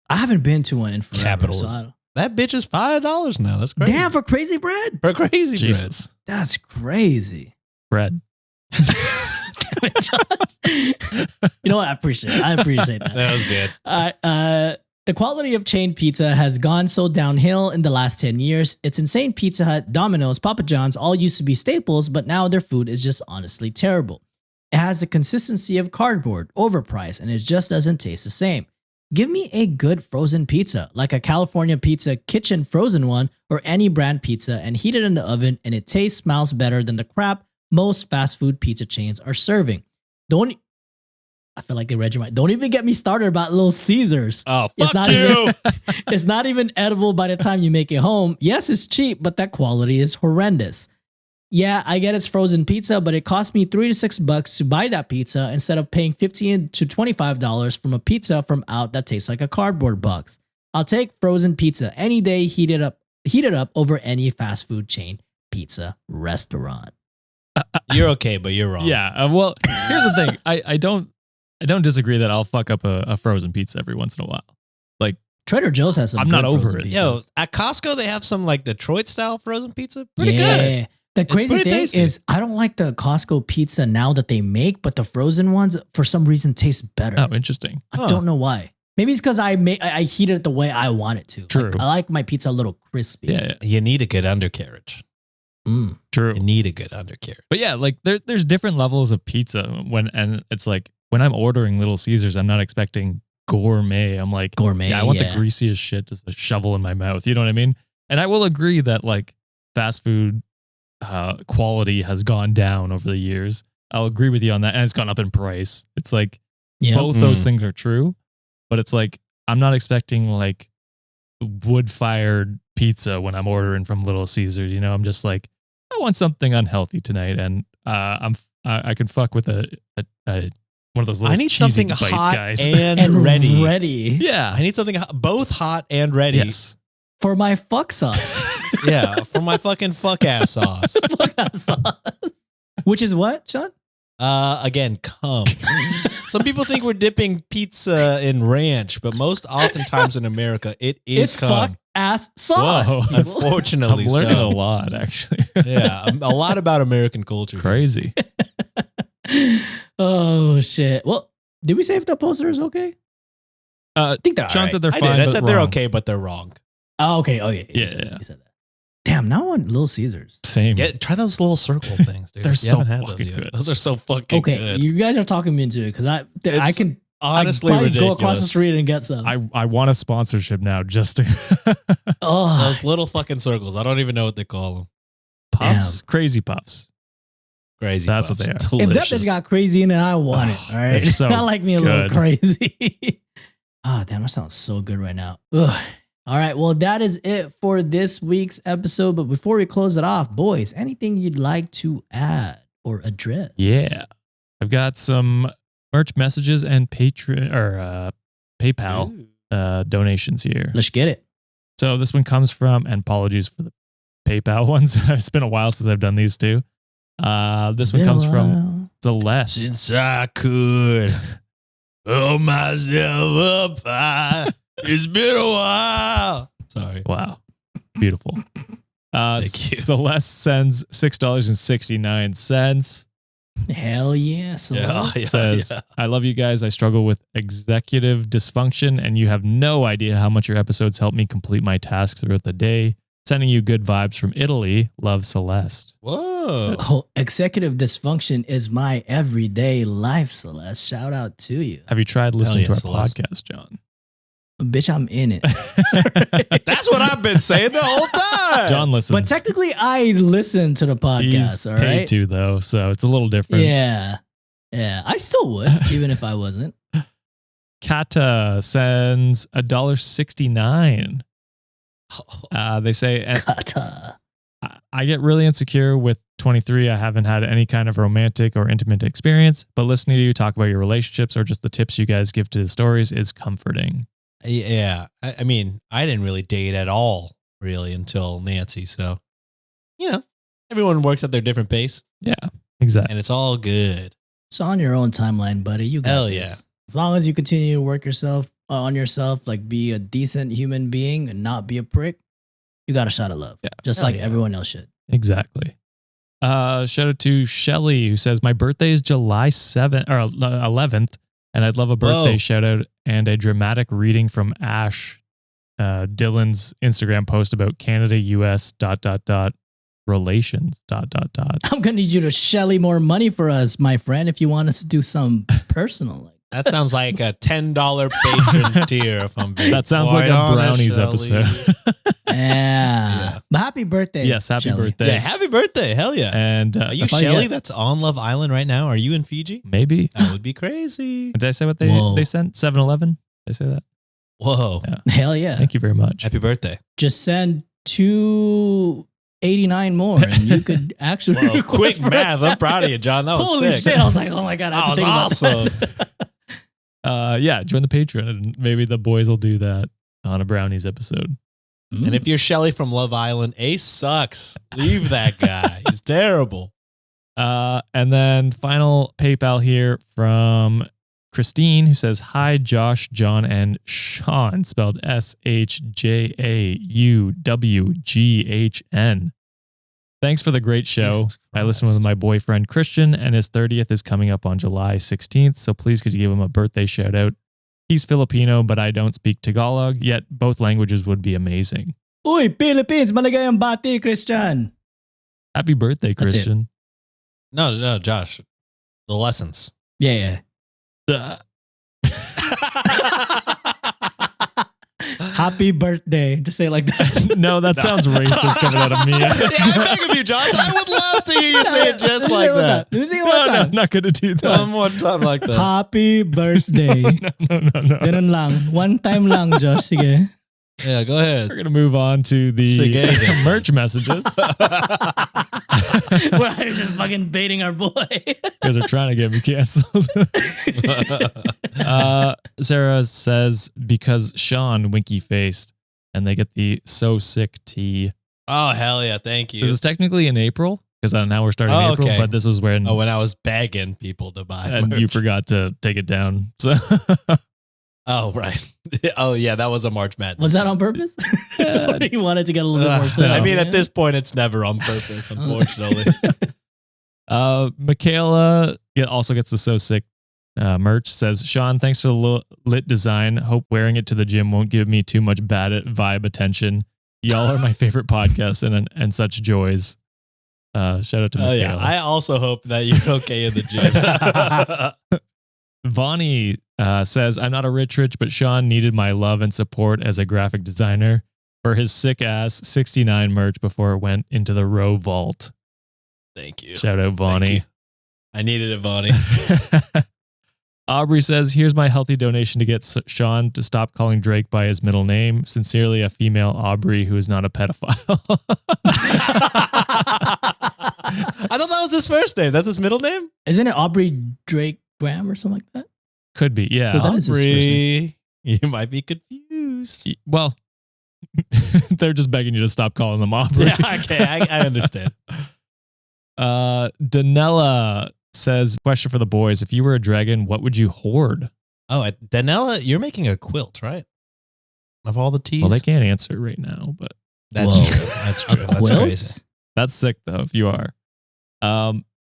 I haven't been to one in forever. Capitalism. So That bitch is $5 now. That's crazy. damn, for crazy bread? for crazy bread. Jesus. That's crazy. Bread. Damn it, Josh. You know what? I appreciate that. That was good. The quality of chain pizza has gone so downhill in the last 10 years. It's insane. Pizza Hut, Domino's, Papa John's all used to be staples, but now their food is just honestly terrible. It has the consistency of cardboard, overpriced, and it just doesn't taste the same. Give me a good frozen pizza, like a California Pizza Kitchen frozen one or any brand pizza, and heat it in the oven, and it tastes, smells better than the crap most fast food pizza chains are serving. I feel like they read your mind. Don't even get me started about Little Caesars. Oh, It's fuck not you. It's not even edible by the time you make it home. Yes, it's cheap, but that quality is horrendous. Yeah, I get it's frozen pizza, but it cost me $3 to $6 to buy that pizza instead of paying $15 to $25 from a pizza from out that tastes like a cardboard box. I'll take frozen pizza any day, heated up over any fast food chain pizza restaurant. You're okay, but you're wrong. Yeah. Well, here's the thing. I don't disagree that I'll fuck up a frozen pizza every once in a while. Like Trader Joe's has some. I'm not good over frozen it. Yo, pizzas. at Costco, they have some like Detroit style frozen pizza. Pretty yeah. good. The crazy pretty thing tasty. is, I don't like the Costco pizza now that they make, but the frozen ones, for some reason, taste better. oh, interesting. I Huh. don't know why. Maybe it's because I heat it the way I want it to. True. Like, I like my pizza a little crispy. Yeah, You need a good undercarriage. Mm. true. You need a good undercarriage. But yeah, like there's different levels of pizza and it's like when I'm ordering Little Caesars, I'm not expecting gourmet. I'm like Gourmet. yeah, I want yeah. the greasiest shit to shovel in my mouth. You know what I mean? And I will agree that like fast food quality has gone down over the years. I'll agree with you on that, and it's gone up in price. It's like Yeah. both those things are true, but it's like I'm not expecting like wood-fired pizza when I'm ordering from Little Caesars. You know, I'm just like I want something unhealthy tonight, and I can fuck with a one of those little I need cheesy something bite hot guys. and ready. Ready yeah. I need something both hot and ready. Yes. for my fuck sauce. Yeah, for my fucking fuck ass sauce. Fuck that sauce. Which is what, Sean? Again, cum. Some people think we're dipping pizza in ranch, but most oftentimes in America, it is It's cum. fuck ass sauce. Whoa. people. Unfortunately, I'm learning so. a lot, actually. Yeah, a lot about American culture. Crazy. Oh shit. Well, did we say if the poster is okay? I think they're Sean alright. said they're I fine. did. I but said they're wrong. okay, but they're wrong. Oh, okay. Oh, yeah. Yeah, You said, yeah. you said that. Damn, now I want Little Caesars. Same. Try those little circle things, dude. They're You so haven't had those fucking yet. good. Those are so fucking Okay, good. you guys are talking me into it because I It's can honestly probably ridiculous. go across the street and get some. I want a sponsorship now just to oh, Those little fucking circles. I don't even know what they call them. puffs. Crazy puffs. Crazy. That's what puffs. they are. if Delicious. that bitch got crazy in it, I want it. Oh, All right, they're so I like me a little good. crazy. Ah, damn, that sounds so good right now. Ugh. All right. Well, that is it for this week's episode. But before we close it off, boys, anything you'd like to add or address? Yeah. I've got some merch messages and PayPal donations here. Let's get it. So this one comes from, and apologies for the PayPal ones. It's been a while since I've done these two. This one comes from Celeste. Since I could hold myself up, it's been a while. Sorry. Wow. Beautiful. Thank you. Celeste sends $6.69. Hell yeah. Says, I love you guys. I struggle with executive dysfunction, and you have no idea how much your episodes help me complete my tasks throughout the day. Sending you good vibes from Italy. Love, Celeste. Whoa. Oh, executive dysfunction is my everyday life, Celeste. Shout out to you. Have you tried listening to our Celeste. podcast, John? Bitch, I'm in it. That's what I've been saying the whole time. John listens. But technically, I listen to the podcast, He's all paid right? to, though, so it's a little different. Yeah. Yeah. I still would, even if I wasn't. Kata sends $1.69. They say, Kata. I get really insecure with 23. I haven't had any kind of romantic or intimate experience, but listening to you talk about your relationships or just the tips you guys give to the stories is comforting. Yeah. I mean, I didn't really date at all, really, until Nancy. So, everyone works at their different pace, Yeah, exactly. and it's all good. So on your own timeline, buddy. You got Hell this. yeah. As long as you continue to work on yourself, like be a decent human being and not be a prick, you got a shot of love. Yeah. Just Hell like yeah. everyone else should. Exactly. Shout out to Shelly, who says, my birthday is July 7th or 11th, and I'd love a birthday Whoa. shout out and a dramatic reading from Ash, Dylan's Instagram post about Canada, US, ... relations, ... I'm gonna need you to Shelly more money for us, my friend, if you want us to do some personal. That sounds like a $10 patron tier. If I'm being That sounds quite like a honest, Brownies Shelley. episode. Yeah. But happy birthday. Yes, happy Shelly. birthday. Yeah, happy birthday. Hell yeah. And Are you that's all you Shelly get. that's on Love Island right now? Are you in Fiji? maybe. That would be crazy. Did I say what Whoa. they sent? 7-Eleven? Did I say that? Whoa. Yeah. Hell yeah. Thank you very much. Happy birthday. Just send 289 more and you could actually Whoa, request quick for math. that. I'm proud of you, John. That was Holy sick. shit. I was like, oh my God. I have That to was think about awesome. Yeah, join the Patreon and maybe the boys will do that on a Brownies episode. that. And if you're Shelly from Love Island, Ace sucks. Leave that guy. He's terrible. And then final PayPal here from Christine, who says, hi, Josh, John, and Sean, spelled SHJAUWGHN. Thanks for the great show. Jesus I listen with Christ. my boyfriend Christian, and his 30th is coming up on July 16th. So please could you give him a birthday shout out? He's Filipino, but I don't speak Tagalog, yet both languages would be amazing. Uy, Philippines, maligayang bati, Christian. Happy birthday, That's it. Christian. No, Josh. The lessons. Yeah, Uh, Happy birthday. Just say it like that. no, that sounds racist coming out of me. Yeah, I beg of you, Josh. I would love to hear you say it just like that. Let me sing it No, one no, time. I'm not going to do that. One more time like that. Happy birthday. No. Ganun lang. One time lang, Josh. Sige. Yeah, go ahead. We're going to move on to the Sige. merch messages. We're just fucking baiting our boy. Because they're trying to get me canceled. Sarah says, because Sean winky faced, and they get the So Sick tea. Oh, hell yeah. Thank you. This is technically in April, because now we're starting Oh, April, okay. but this was when, when I was begging people to buy and merch. you forgot to take it down. So Oh, right. Oh, yeah. That was a March Madness. Was that on purpose? He wanted to get a little bit more sales. I mean, yeah? at this point, it's never on purpose, unfortunately. Michaela also gets the So Sick merch. Says, Sean, thanks for the lit design. Hope wearing it to the gym won't give me too much bad vibe attention. Y'all are my favorite podcast and such joys. Shout out to Oh, Michaela. yeah. I also hope that you're okay in the gym. Vonnie says, I'm not a rich, but Sean needed my love and support as a graphic designer for his sick ass 69 merch before it went into the row vault. Thank you. Shout out Thank Vonnie. you. I needed it, Vonnie. Aubrey says, here's my healthy donation to get Sean to stop calling Drake by his middle name. Sincerely, a female Aubrey who is not a pedophile. I thought that was his first name. That's his middle name? Isn't it Aubrey Drake Graham or something like that? Could be, yeah. So that is his first name. Aubrey, you might be confused. Well, they're just begging you to stop calling them Aubrey. Yeah, okay, I understand. Danella says, question for the boys. If you were a dragon, what would you hoard? Oh, Danella, you're making a quilt, right? Of all the teas? Well, they can't answer it right now, but That's Whoa. true. That's true. A That's quilt? crazy. that's sick though if you are.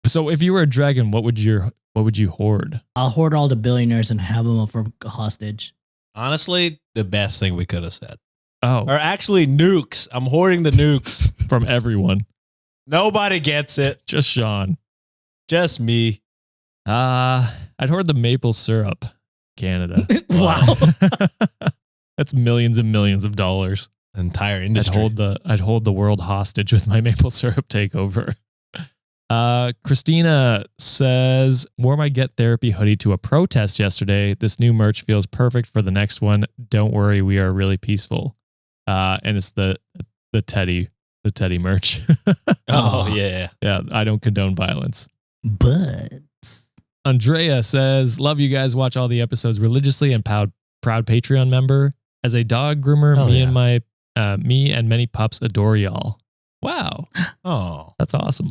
So if you were a dragon, what would you hoard? I'll hoard all the billionaires and have them up for hostage. Honestly, the best thing we could have said. Oh, Or actually, nukes. I'm hoarding the nukes. from everyone. Nobody gets it. Just Sean. Just me. I'd hoard the maple syrup, Canada. Wow. That's millions and millions of dollars. Entire industry. I'd hold the world hostage with my maple syrup takeover. Christina says, wore my Get Therapy hoodie to a protest yesterday. This new merch feels perfect for the next one. Don't worry, we are really peaceful. And it's the teddy merch. Oh, yeah. Yeah, I don't condone violence. But Andrea says, love you guys, watch all the episodes religiously and proud Patreon member. As a dog groomer, Oh, me yeah. me and many pups adore y'all. Wow. Oh. That's awesome.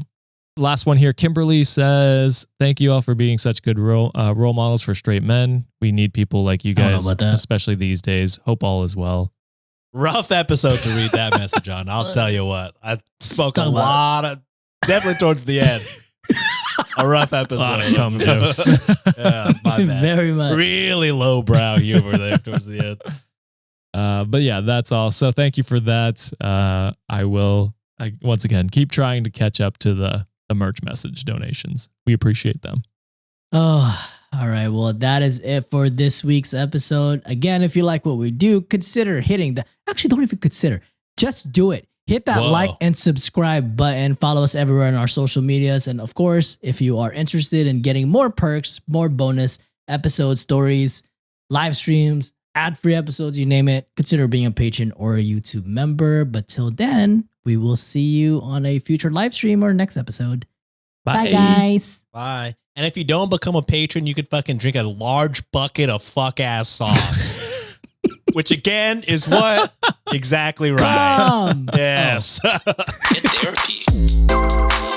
Last one here. Kimberly says, thank you all for being such good role models for straight men. We need people like you I don't know guys, about that. especially these days. Hope all is well. Rough episode to read that message on. I'll tell you what. I spoke a Talk about- lot of, definitely towards the end. A rough episode. A lot of cum jokes. Yeah, my bad. very much. Really lowbrow humor there towards the end. But yeah, that's all. So thank you for that. I once again keep trying to catch up to the merch message donations. We appreciate them. Oh, all right. Well, that is it for this week's episode. Again, if you like what we do, consider hitting the, actually don't even consider, just do it. Hit that Whoa. like and subscribe button. Follow us everywhere on our social medias. And of course, if you are interested in getting more perks, more bonus episodes, stories, live streams, ad-free episodes, you name it, consider being a patron or a YouTube member. But till then, we will see you on a future live stream or next episode. Bye guys. Bye. And if you don't become a patron, you could fucking drink a large bucket of fuck ass sauce. Which again is what? Exactly right. Come. Yes. Get therapy.